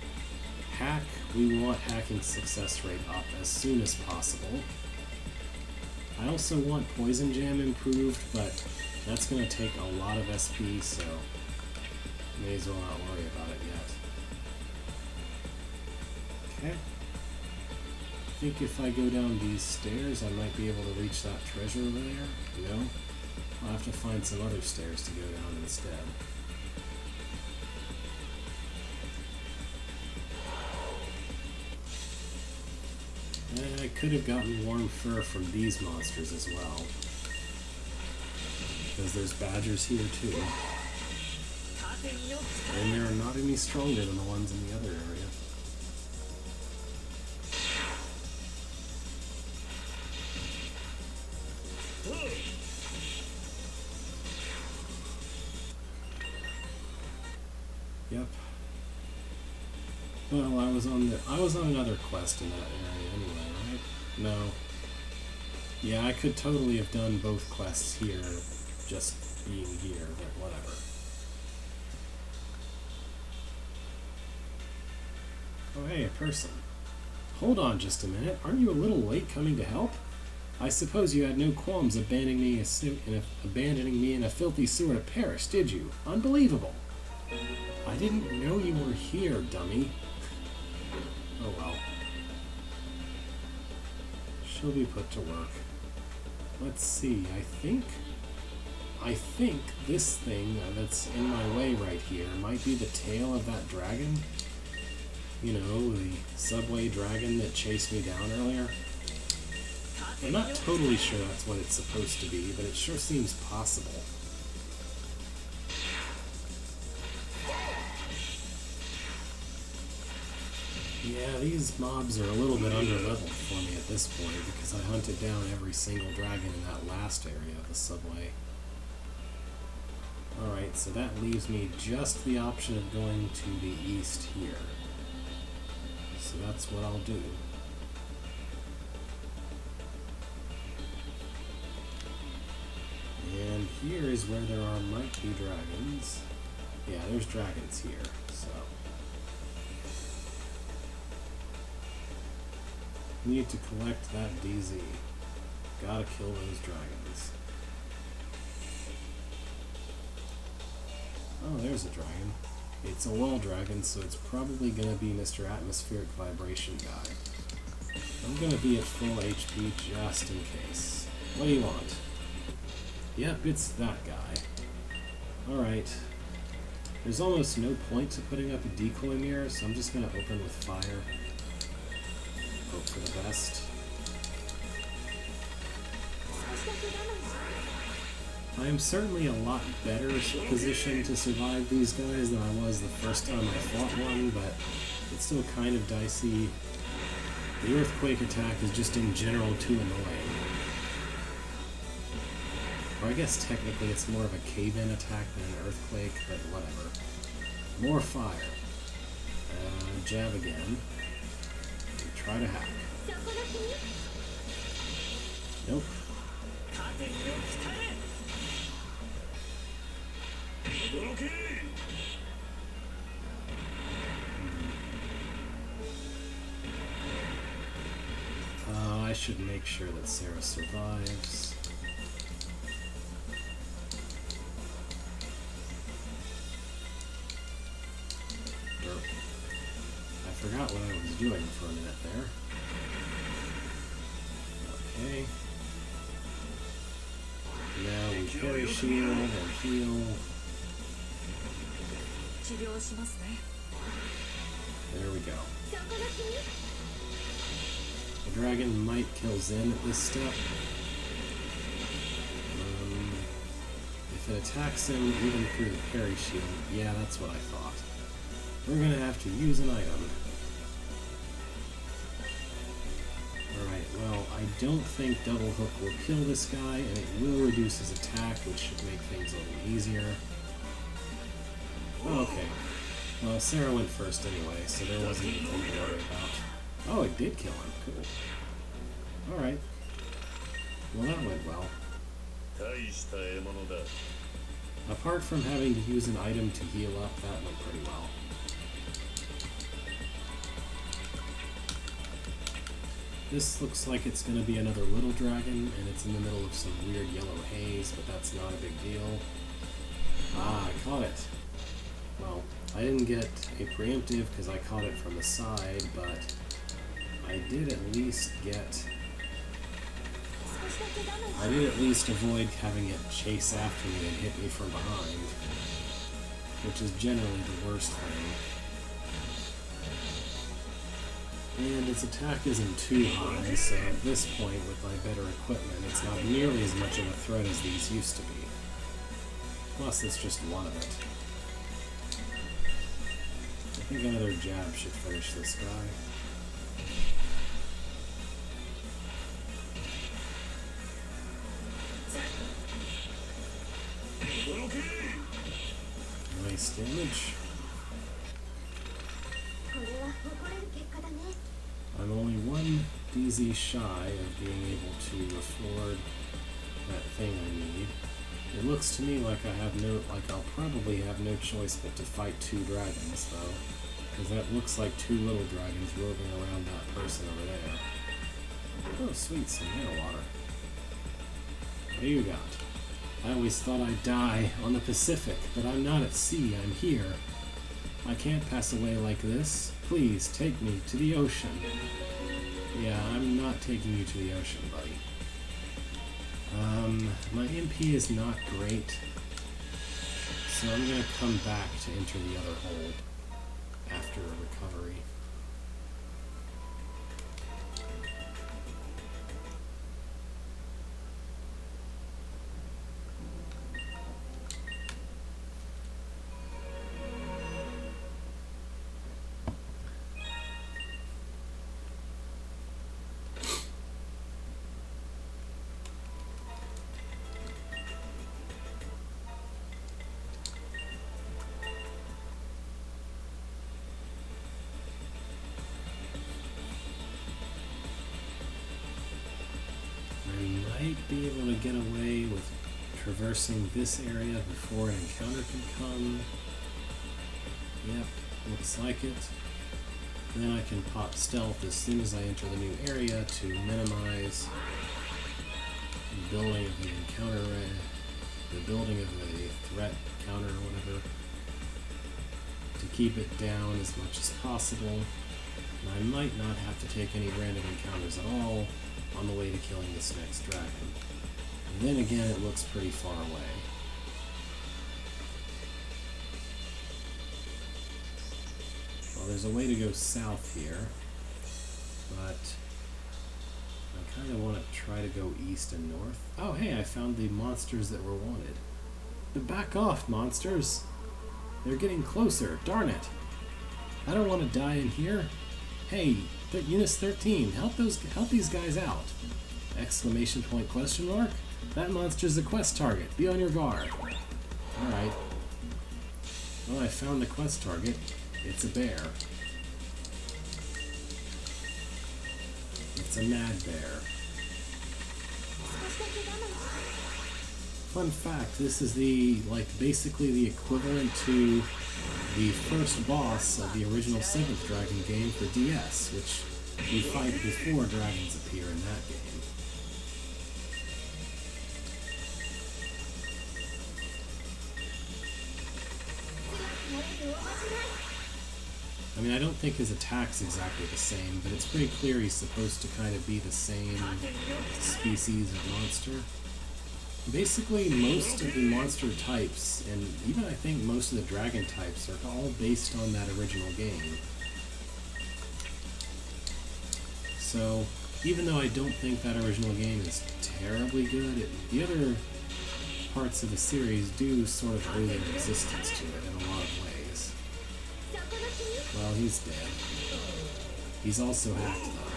Hack, we want hacking success rate up as soon as possible. I also want Poison Jam improved, but that's going to take a lot of SP, so may as well not worry about it yet. Okay. I think if I go down these stairs, I might be able to reach that treasure over there. No? I'll have to find some other stairs to go down instead. And I could have gotten warm fur from these monsters as well. Because there's badgers here too. And they're not any stronger than the ones in the other area. Yep. Well, I was on another quest in that area anyway, right? No. Yeah, I could totally have done both quests here, just being here, but whatever. Oh hey, a person. Hold on just a minute, aren't you a little late coming to help? I suppose you had no qualms abandoning me in a filthy sewer to perish, did you? Unbelievable! I didn't know you were here, dummy. Oh well. She'll be put to work. let's see, I think this thing that's in my way right here might be the tail of that dragon. You know, the subway dragon that chased me down earlier. I'm not totally sure that's what it's supposed to be, but it sure seems possible. Yeah, these mobs are a little bit under-leveled for me at this point because I hunted down every single dragon in that last area of the subway. Alright, so that leaves me just the option of going to the east here. So that's what I'll do. And here is where there might be dragons. Yeah, there's dragons here, so. Need to collect that DZ. Gotta kill those dragons. Oh, there's a dragon. It's a wall dragon, so it's probably gonna be Mr. Atmospheric Vibration guy. I'm gonna be at full HP just in case. What do you want? Yep, it's that guy. Alright. There's almost no point to putting up a decoy mirror, so I'm just gonna open with fire. Hope for the best. I am certainly a lot better positioned to survive these guys than I was the first time I fought one, but it's still kind of dicey. The earthquake attack is just in general too annoying. Or I guess technically it's more of a cave-in attack than an earthquake, but whatever. More fire. Jab again. And try to hack. Nope. I should make sure that Sarah survives. I forgot what I was doing for a minute there. Okay. Now we parry shield and heal. There we go. The dragon might kill Zen at this step. If it attacks him even through the parry shield, yeah, that's what I thought. We're gonna have to use an item. Alright, well, I don't think Double Hook will kill this guy, and it will reduce his attack, which should make things a little easier. Oh, okay. Well, Sarah went first anyway, so there wasn't anything to worry about. Oh, it did kill him. Cool. Alright. Well, that went well. Apart from having to use an item to heal up, that went pretty well. This looks like it's going to be another little dragon, and it's in the middle of some weird yellow haze, but that's not a big deal. Ah, I caught it. Well, I didn't get a preemptive because I caught it from the side, but I did at least avoid having it chase after me and hit me from behind, which is generally the worst thing. And its attack isn't too high, so at this point, with my better equipment, it's not nearly as much of a threat as these used to be. Plus, it's just one of it. I think another jab should finish this guy. Nice damage. I'm only one DZ shy of being able to afford that thing I need. It looks to me like I'll probably have no choice but to fight two dragons, though, because that looks like two little dragons roving around that person over there. Oh, sweet, some air water. What do you got? I always thought I'd die on the Pacific, but I'm not at sea, I'm here. I can't pass away like this. Please, take me to the ocean. Yeah, I'm not taking you to the ocean, buddy. My MP is not great, so I'm going to come back to enter the other hole after recovery. Might be able to get away with traversing this area before an encounter can come. Yep, looks like it. Then I can pop stealth as soon as I enter the new area to minimize the building of the encounter, the building of the threat counter or whatever, to keep it down as much as possible. And I might not have to take any random encounters at all on the way to killing this next dragon. And then again, it looks pretty far away. Well, there's a way to go south here, but I kind of want to try to go east and north. Oh, hey, I found the monsters that were wanted. But back off, monsters! They're getting closer, darn it! I don't want to die in here. Hey, Eunice 13, help these guys out! Exclamation point, question mark? That monster's a quest target. Be on your guard. Alright. Well, I found the quest target. It's a bear. It's a mad bear. Fun fact, this is basically the equivalent to the first boss of the original 7th Dragon game for DS, which you fight before dragons appear in that game. I mean, I don't think his attack's exactly the same, but it's pretty clear he's supposed to kind of be the same species of monster. Basically, most of the monster types, and even I think most of the dragon types, are all based on that original game. So, even though I don't think that original game is terribly good, the other parts of the series do sort of owe their existence to it in a lot of ways. Well, he's dead. He's also hacked, though.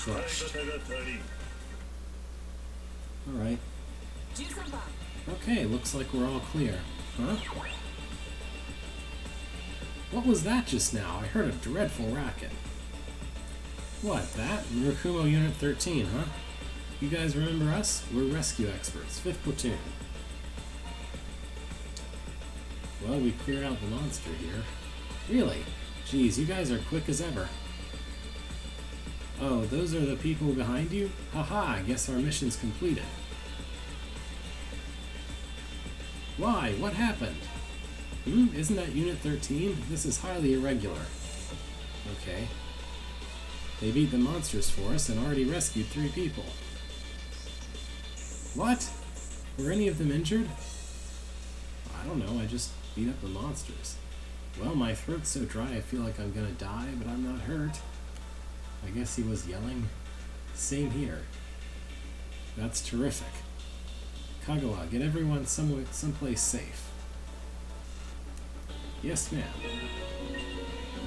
Crushed. Alright. Okay, looks like we're all clear. Huh? What was that just now? I heard a dreadful racket. What, that? Murakumo Unit 13, huh? You guys remember us? We're rescue experts, 5th Platoon. Well, we cleared out the monster here. Really? Geez, you guys are quick as ever. Oh, those are the people behind you? Haha, I guess our mission's completed. Why? What happened? Isn't that Unit 13? This is highly irregular. Okay. They beat the monsters for us and already rescued 3 people. What? Were any of them injured? I don't know, I just beat up the monsters. Well, my throat's so dry I feel like I'm gonna die, but I'm not hurt. I guess he was yelling. Same here. That's terrific. Kagawa, get everyone someplace safe. Yes, ma'am.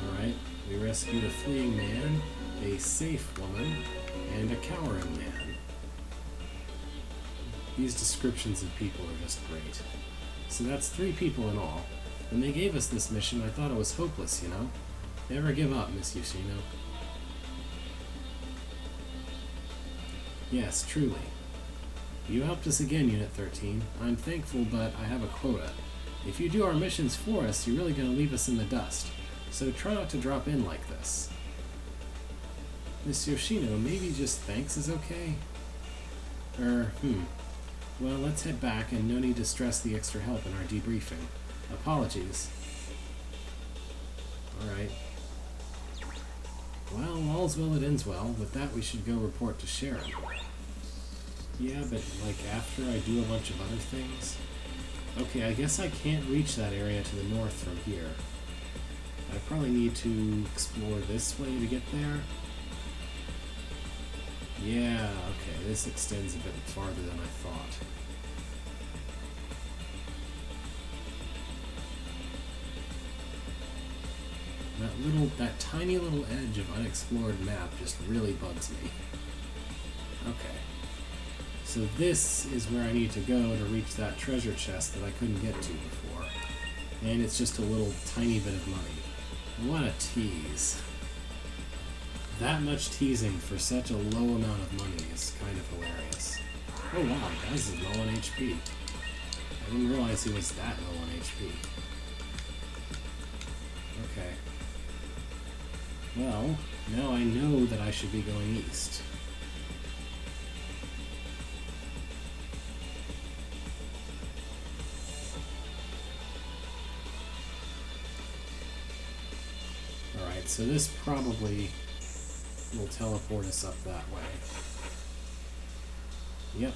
Alright, we rescued a fleeing man, a safe woman, and a cowering man. These descriptions of people are just great. So that's 3 people in all. When they gave us this mission, I thought it was hopeless, you know? Never give up, Miss Yoshino. Yes, truly. You helped us again, Unit 13. I'm thankful, but I have a quota. If you do our missions for us, you're really going to leave us in the dust. So try not to drop in like this. Miss Yoshino, maybe just thanks is okay? Well, let's head back, and no need to stress the extra help in our debriefing. Apologies. Alright. Well, all's well that ends well. With that, we should go report to Sharon. Yeah, but, like, after I do a bunch of other things? Okay, I guess I can't reach that area to the north from here. I probably need to explore this way to get there. Yeah, okay, this extends a bit farther than I thought. That tiny little edge of unexplored map just really bugs me. Okay. So this is where I need to go to reach that treasure chest that I couldn't get to before. And it's just a little tiny bit of money. What a tease. That much teasing for such a low amount of money is kind of hilarious. Oh wow, Gaz is low on HP. I didn't realize he was that low on HP. Okay. Well, now I know that I should be going east. Alright, so this probably will teleport us up that way. Yep.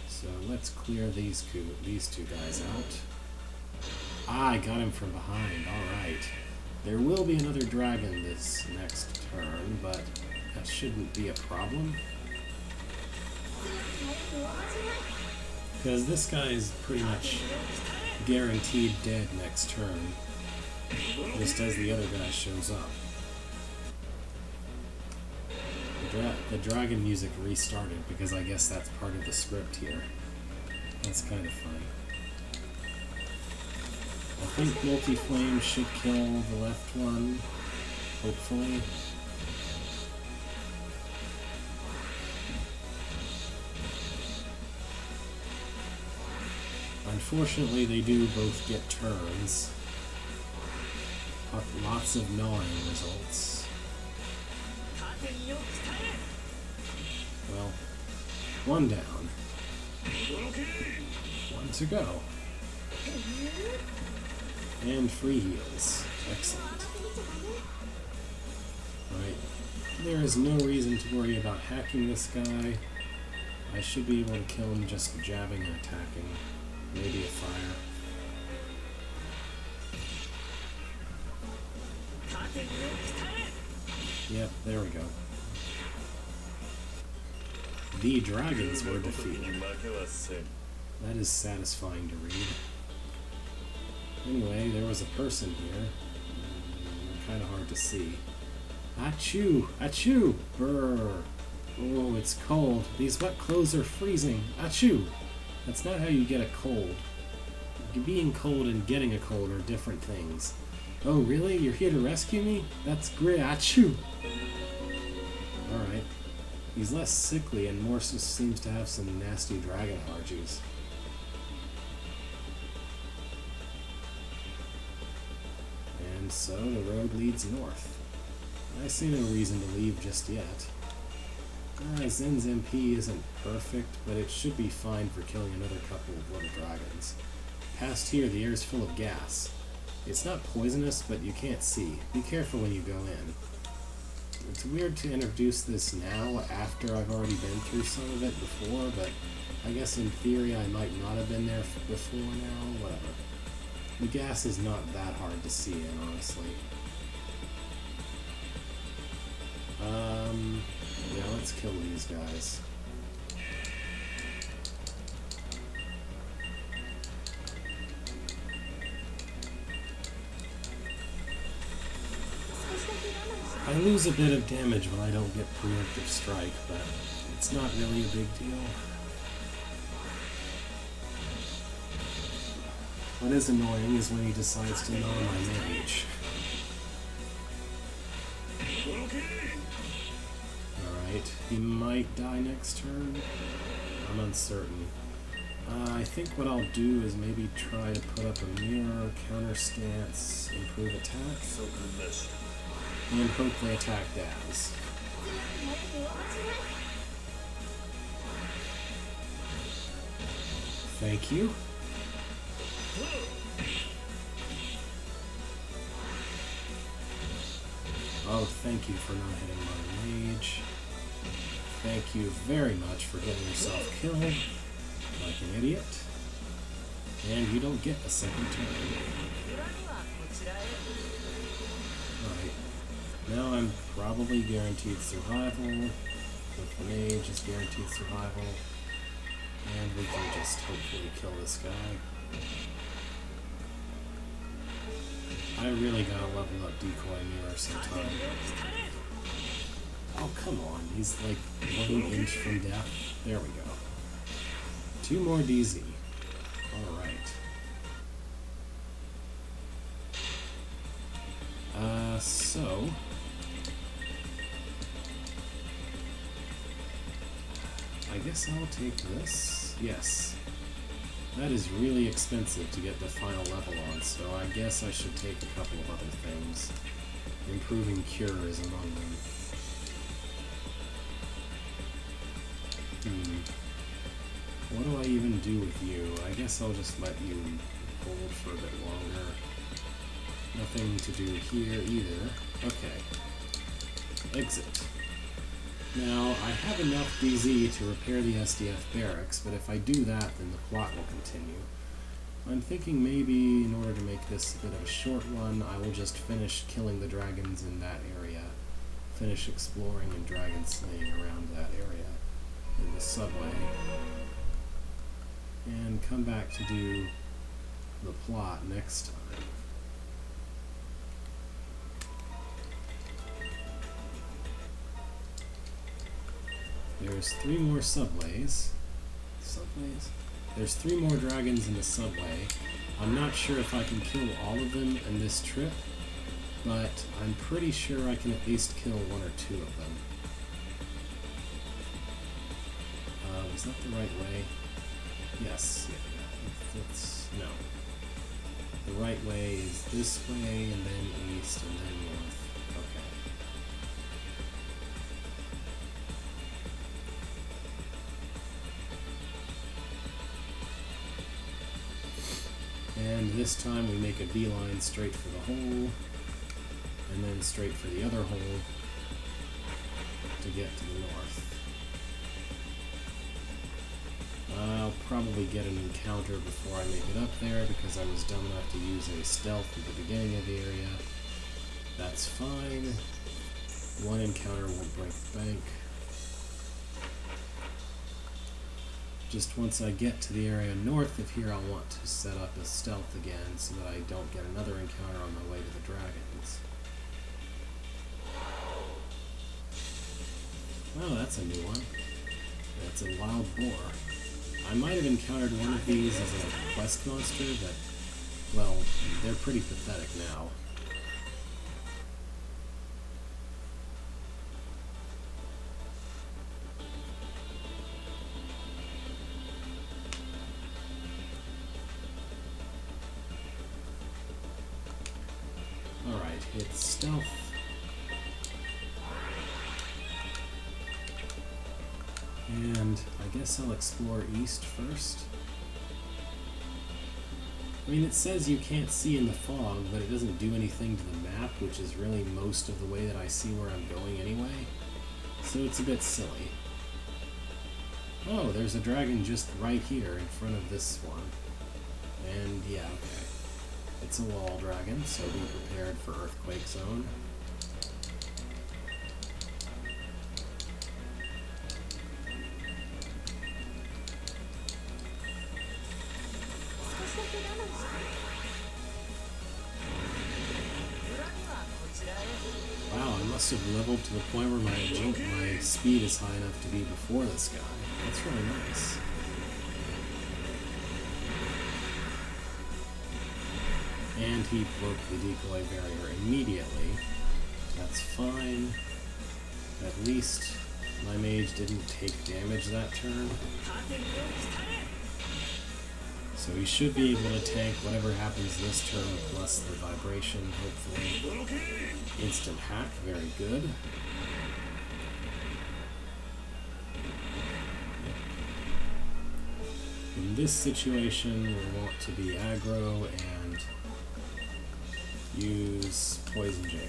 So let's clear these two guys out. Ah, I got him from behind. Alright. There will be another dragon this next turn, but that shouldn't be a problem. Because this guy is pretty much guaranteed dead next turn, just as the other guy shows up. The dragon music restarted because I guess that's part of the script here. That's kind of funny. I think Multi-Flame should kill the left one, hopefully. Unfortunately, they do both get turns. Lots of gnawing results. Well, one down. One to go. And free heals. Excellent. Alright. There is no reason to worry about hacking this guy. I should be able to kill him just jabbing and attacking. Maybe a fire. Yep, there we go. The dragons were defeated. That is satisfying to read. Anyway, there was a person here. Kind of hard to see. Achoo! Achoo! Brrr! Oh, it's cold. These wet clothes are freezing. Achoo! That's not how you get a cold. Being cold and getting a cold are different things. Oh, really? You're here to rescue me? That's great. Achoo! Alright. He's less sickly and more seems to have some nasty dragon allergies. And so the road leads north. I see no reason to leave just yet. Zen's MP isn't perfect, but it should be fine for killing another couple of little dragons. Past here, the air is full of gas. It's not poisonous, but you can't see. Be careful when you go in. It's weird to introduce this now, after I've already been through some of it before, but I guess in theory I might not have been there before now, whatever. The gas is not that hard to see in, honestly. Yeah, let's kill these guys. I lose a bit of damage when I don't get preemptive strike, but it's not really a big deal. What is annoying is when he decides to gnaw my mage. Alright, he might die next turn. I'm uncertain. I think what I'll do is maybe try to put up a mirror, counter stance, improve attack, and hope they attack Daz. Thank you. Oh, thank you for not hitting my mage. Thank you very much for getting yourself killed like an idiot. And you don't get a second turn. Alright. Now I'm probably guaranteed survival. With the mage is guaranteed survival. And we can just hopefully kill this guy. I really gotta level up Decoy Mirror sometime. Oh, come on. He's like 1 inch from death. There we go. 2 more DZ. Alright. So... I guess I'll take this. Yes. That is really expensive to get the final level on, so I guess I should take a couple of other things. Improving Cure is among them. What do I even do with you? I guess I'll just let you hold for a bit longer. Nothing to do here either. Okay. Exit. Now, I have enough DZ to repair the SDF barracks, but if I do that, then the plot will continue. I'm thinking maybe, in order to make this a bit of a short one, I will just finish killing the dragons in that area. Finish exploring and dragon slaying around that area in the subway. And come back to do the plot next time. There's 3 more subways. There's 3 more dragons in the subway. I'm not sure if I can kill all of them in this trip, but I'm pretty sure I can at least kill 1 or 2 of them. Was that the right way? Yes. No. The right way is this way, and then east, and then north. Okay. And this time we make a beeline straight for the hole, and then straight for the other hole to get to the north. I'll probably get an encounter before I make it up there because I was dumb enough to use a stealth at the beginning of the area. That's fine. 1 encounter won't break the bank. Just once I get to the area north of here, I'll want to set up a stealth again so that I don't get another encounter on my way to the dragons. Oh, that's a new one. That's a wild boar. I might have encountered one of these as a quest monster, but, well, they're pretty pathetic now. Alright, it's stealth. And I guess I'll explore east first. I mean, it says you can't see in the fog, but it doesn't do anything to the map, which is really most of the way that I see where I'm going anyway. So it's a bit silly. Oh, there's a dragon just right here in front of this one. And yeah, okay. It's a wall dragon, so be prepared for Earthquake Zone. Wow, I must have leveled to the point where my speed is high enough to be before this guy. That's really nice. And he broke the decoy barrier immediately. That's fine. At least my mage didn't take damage that turn. So he should be able to tank whatever happens this turn plus the vibration, hopefully. Instant hack, very good. this situation, we'll want to be aggro and use Poison Jam.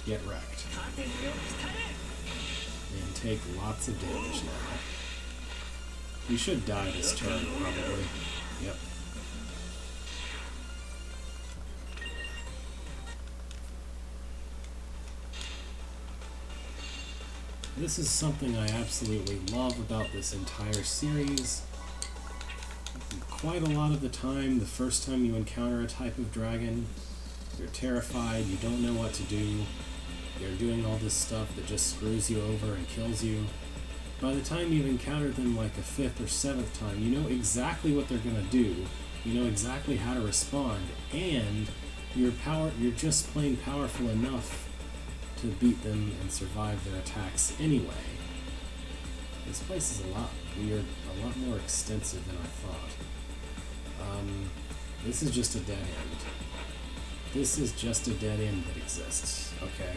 Get wrecked. And take lots of damage now. You should die this turn, probably. Yep. This is something I absolutely love about this entire series. Quite a lot of the time, the first time you encounter a type of dragon, you're terrified, you don't know what to do, you're doing all this stuff that just screws you over and kills you. By the time you've encountered them like a 5th or 7th time, you know exactly what they're going to do, you know exactly how to respond, and you're just plain powerful enough to beat them and survive their attacks anyway. This place is a lot weird, a lot more extensive than I thought. This is just a dead end. This is just a dead end that exists, okay?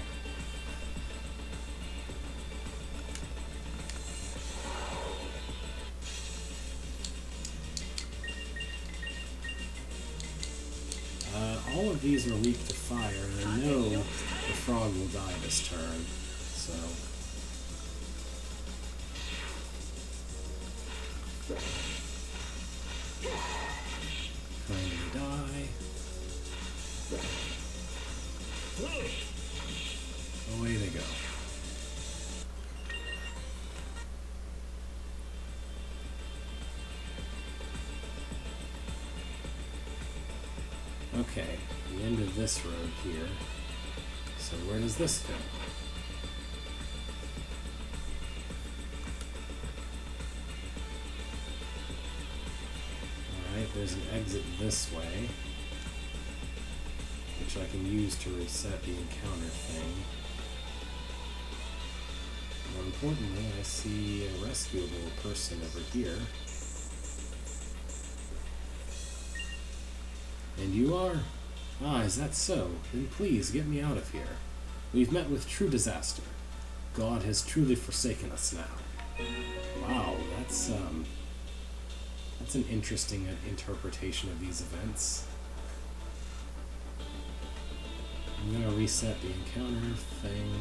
All of these are weak to fire, and I know the frog will die this turn, so... Kindly die. Away they go. Okay, the end of this road here. So where does this go? Alright, there's an exit this way, which I can use to reset the encounter thing. More importantly, I see a rescuable person over here. And you are? Ah, is that so? Then please, get me out of here. We've met with true disaster. God has truly forsaken us now. Wow, that's an interesting interpretation of these events. I'm gonna reset the encounter thing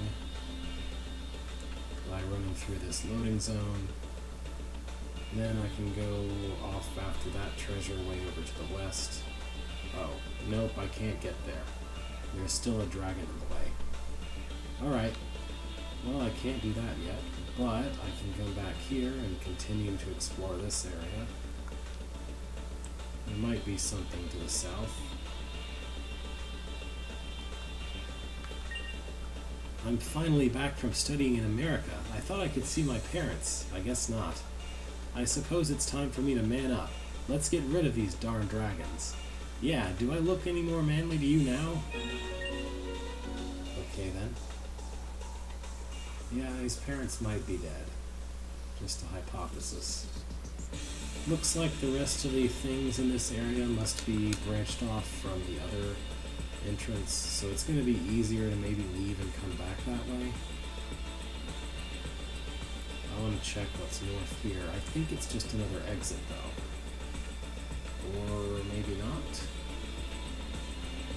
by running through this loading zone. And then I can go off after that treasure way over to the west. Oh, nope, I can't get there. There's still a dragon in the way. Alright, well, I can't do that yet, but I can come back here and continue to explore this area. There might be something to the south. I'm finally back from studying in America. I thought I could see my parents. I guess not. I suppose it's time for me to man up. Let's get rid of these darn dragons. Yeah, do I look any more manly to you now? Okay then. Yeah, his parents might be dead. Just a hypothesis. Looks like the rest of the things in this area must be branched off from the other entrance, so it's going to be easier to maybe leave and come back that way. I want to check what's north here. I think it's just another exit though. Or maybe not.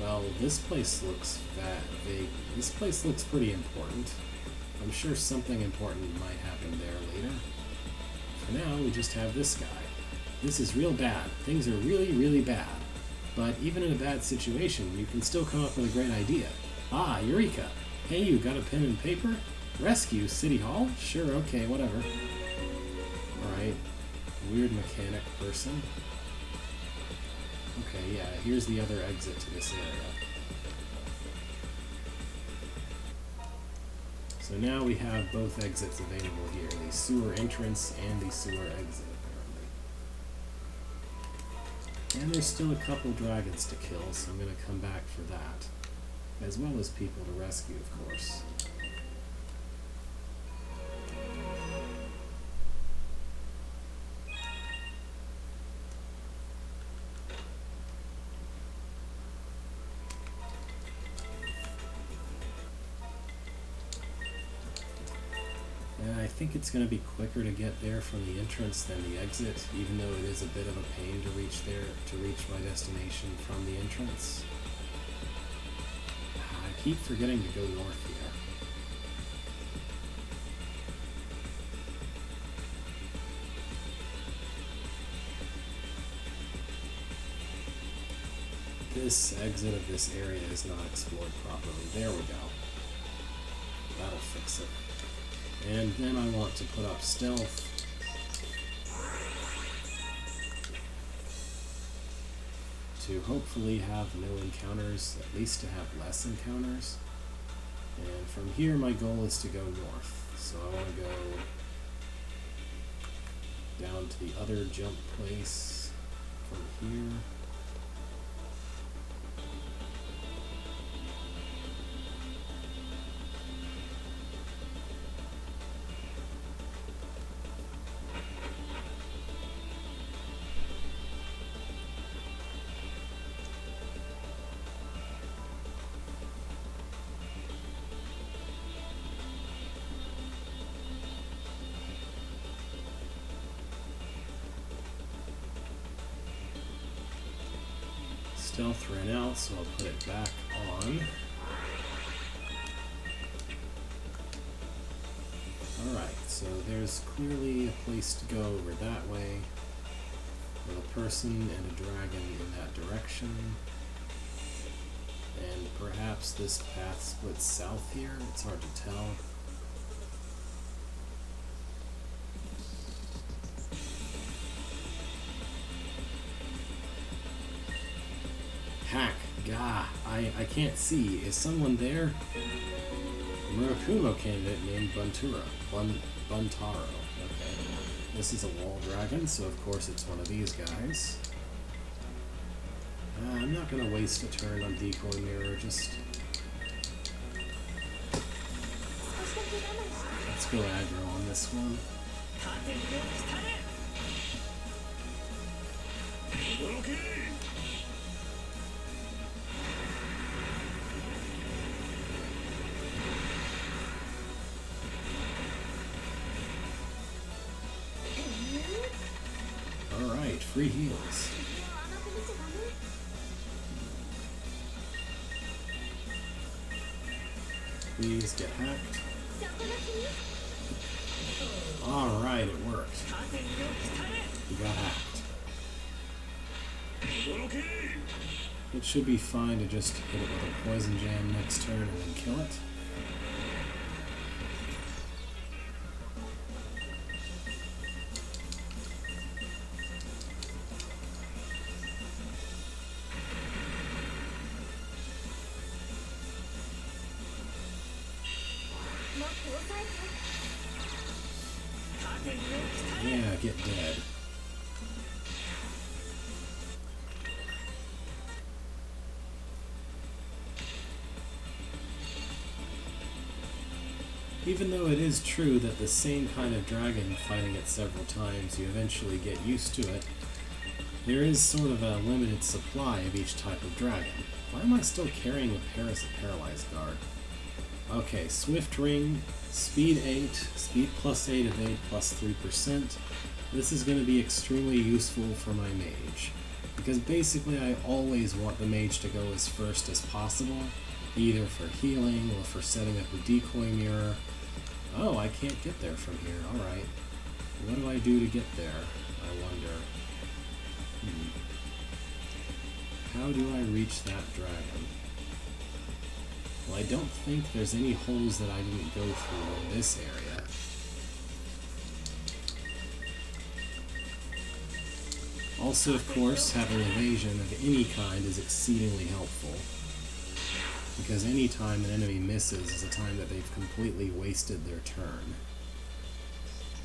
Well, this place looks vague. This place looks pretty important. I'm sure something important might happen there later. For now, we just have this guy. This is real bad. Things are really, really bad. But even in a bad situation, you can still come up with a great idea. Ah, Eureka! Hey, you got a pen and paper? Rescue City Hall? Sure, okay, whatever. Alright. Weird mechanic person. Okay, yeah, here's the other exit to this area. So now we have both exits available here, the sewer entrance and the sewer exit, apparently. And there's still a couple dragons to kill, so I'm going to come back for that. As well as people to rescue, of course. think it's going to be quicker to get there from the entrance than the exit, even though it is a bit of a pain to reach my destination from the entrance. I keep forgetting to go north here. This exit of this area is not explored properly. There we go. That'll fix it. And then I want to put up stealth. To hopefully have no encounters, at least to have less encounters. And from here my goal is to go north. So I want to go down to the other jump place from here. Stealth ran out, so I'll put it back on. Alright, so there's clearly a place to go over that way, with a person and a dragon in that direction. And perhaps this path splits south here, it's hard to tell. Hack. Gah. I can't see. Is someone there? A Murakumo candidate named Buntaro. Okay. This is a wall dragon, so of course it's one of these guys. I'm not going to waste a turn on decoy mirror, just... Let's go aggro on this one. Alright, free heals. Please get hacked. Alright, it worked. We got hacked. It should be fine to just hit it with a poison jam next turn and then kill it. Yeah, get dead. Even though it is true that the same kind of dragon, fighting it several times, you eventually get used to it, there is sort of a limited supply of each type of dragon. Why am I still carrying a Paris Paralyzed Guard? Okay, Swift Ring, Speed 8, Speed plus 8 evade plus 3%. This is going to be extremely useful for my mage, because basically I always want the mage to go as first as possible, either for healing or for setting up a decoy mirror. Oh, I can't get there from here, alright. What do I do to get there, I wonder? How do I reach that dragon? Well, I don't think there's any holes that I didn't go through in this area. Also, of course, having evasion of any kind is exceedingly helpful, because any time an enemy misses is a time that they've completely wasted their turn.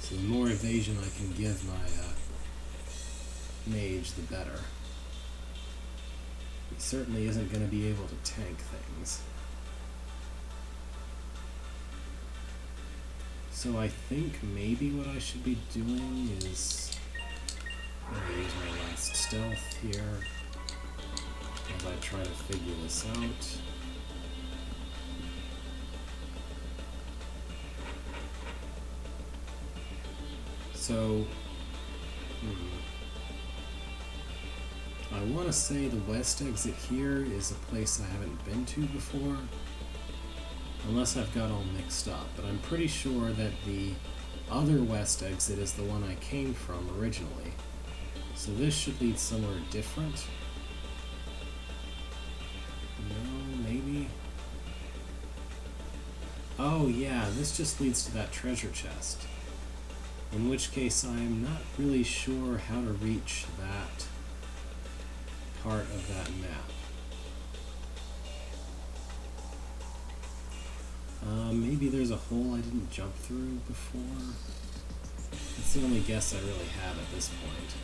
So the more evasion I can give my mage, the better. He certainly isn't going to be able to tank things. So I think maybe what I should be doing is... I'm going to use my last stealth here as I try to figure this out. So, I want to say the west exit here is a place I haven't been to before, unless I've got all mixed up, but I'm pretty sure that the other west exit is the one I came from originally. So this should lead somewhere different. No, maybe? Oh yeah, this just leads to that treasure chest. In which case I'm not really sure how to reach that part of that map. Maybe there's a hole I didn't jump through before. That's the only guess I really have at this point.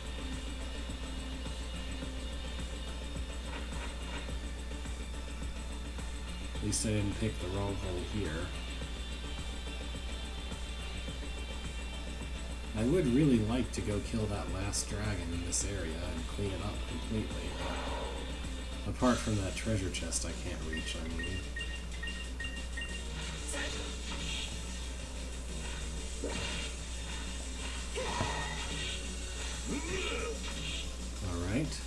At least I didn't pick the wrong hole here. I would really like to go kill that last dragon in this area and clean it up completely, but apart from that treasure chest I can't reach, I mean. Alright.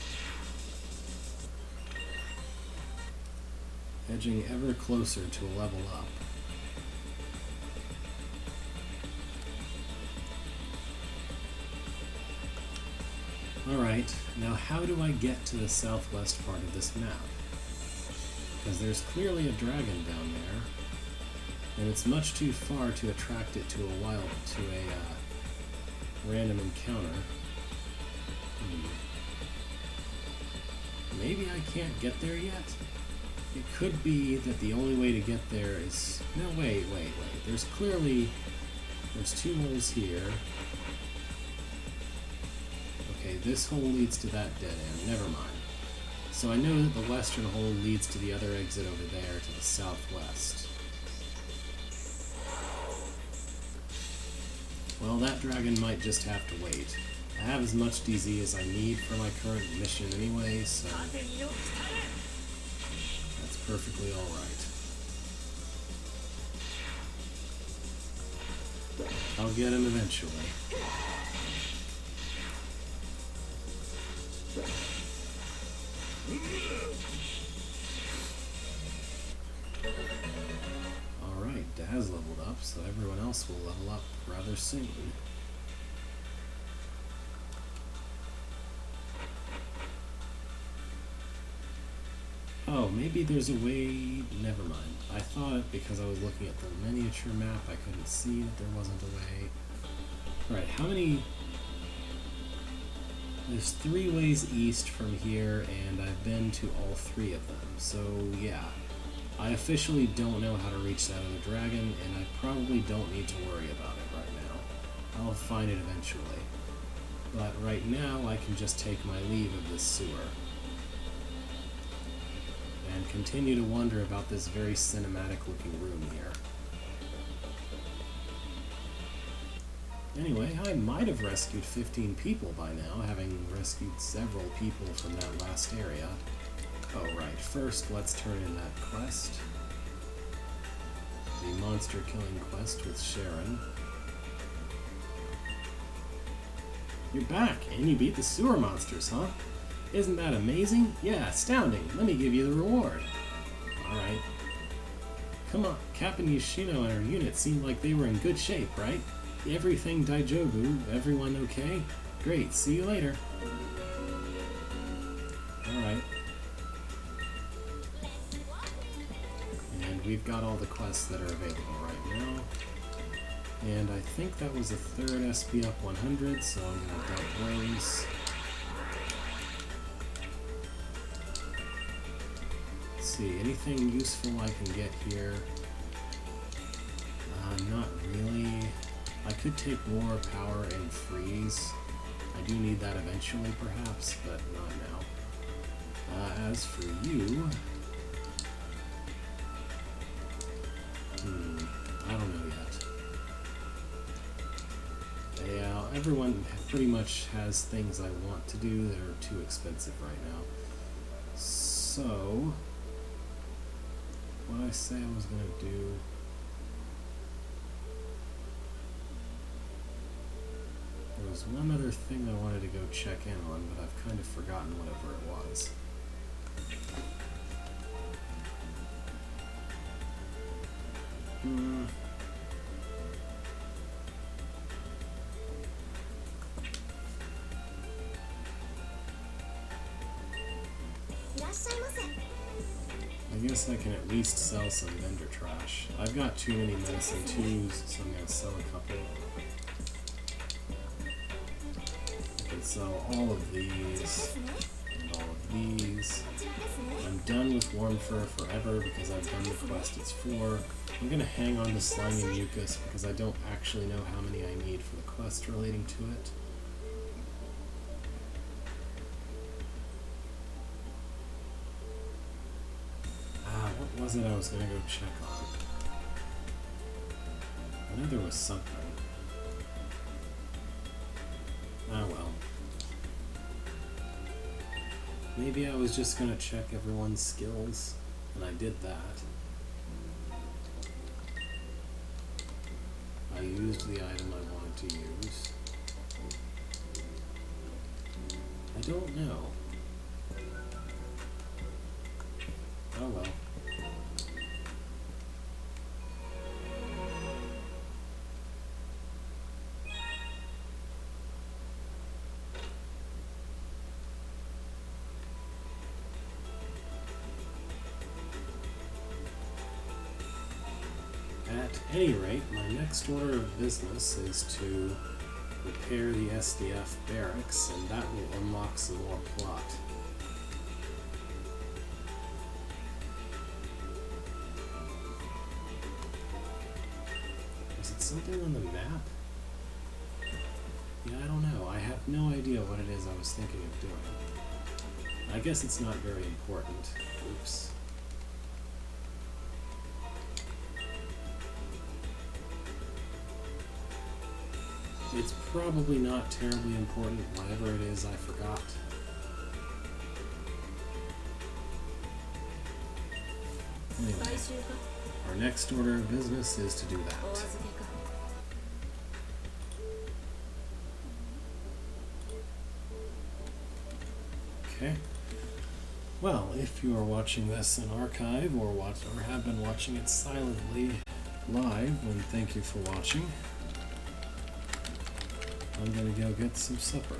Edging ever closer to a level up. Alright, now how do I get to the southwest part of this map? Because there's clearly a dragon down there, and it's much too far to attract it to a random encounter. Maybe I can't get there yet? It could be that the only way to get there is... No, wait. There's two holes here. Okay, this hole leads to that dead end. Never mind. So I know that the western hole leads to the other exit over there to the southwest. Well, that dragon might just have to wait. I have as much DZ as I need for my current mission anyway, so that's perfectly alright. I'll get him eventually. Alright, Daz leveled up, so everyone else will level up rather soon. Oh, maybe there's a way... Never mind. I thought because I was looking at the miniature map I couldn't see that there wasn't a way. Alright, how many... There's 3 ways east from here, and I've been to all 3 of them. So, yeah. I officially don't know how to reach that other dragon, and I probably don't need to worry about it right now. I'll find it eventually. But right now, I can just take my leave of this sewer. And continue to wonder about this very cinematic-looking room here. Anyway, I might have rescued 15 people by now, having rescued several people from that last area. Oh, right. First, let's turn in that quest. The monster killing quest with Sharon. You're back, and you beat the sewer monsters, huh? Isn't that amazing? Yeah, astounding. Let me give you the reward. Alright. Come on, Captain Yoshino and her unit seemed like they were in good shape, right? Everything Daijobu? Everyone okay? Great, see you later. Alright. And we've got all the quests that are available right now. And I think that was the 3rd SP up 100, so I'm going to dump those. Let's see, anything useful I can get here? Not really. I could take more power and freeze. I do need that eventually, perhaps, but not now. As for you... I don't know yet. Yeah, everyone pretty much has things I want to do that are too expensive right now. So... what did I say I was going to do? was one other thing I wanted to go check in on, but I've kind of forgotten whatever it was. I guess I can at least sell some vendor trash. I've got too many medicine 2s, so I'm going to sell a couple. I can sell all of these, and all of these. I'm done with Warm Fur forever because I've done the quest it's for. I'm going to hang on to Slimy Mucus because I don't actually know how many I need for the quest relating to it. What was it I was going to go check on? I know there was something. Ah well. Maybe I was just going to check everyone's skills, and I did that. I used the item I wanted to use. I don't know. Oh well. At any rate, my next order of business is to repair the SDF barracks, and that will unlock some more plot. Is it something on the map? Yeah, I don't know. I have no idea what it is I was thinking of doing. I guess it's not very important. Oops. It's probably not terribly important, whatever it is I forgot. Anyway, our next order of business is to do that. Okay. Well, if you are watching this in archive or have been watching it silently live, then thank you for watching. I'm gonna go get some supper.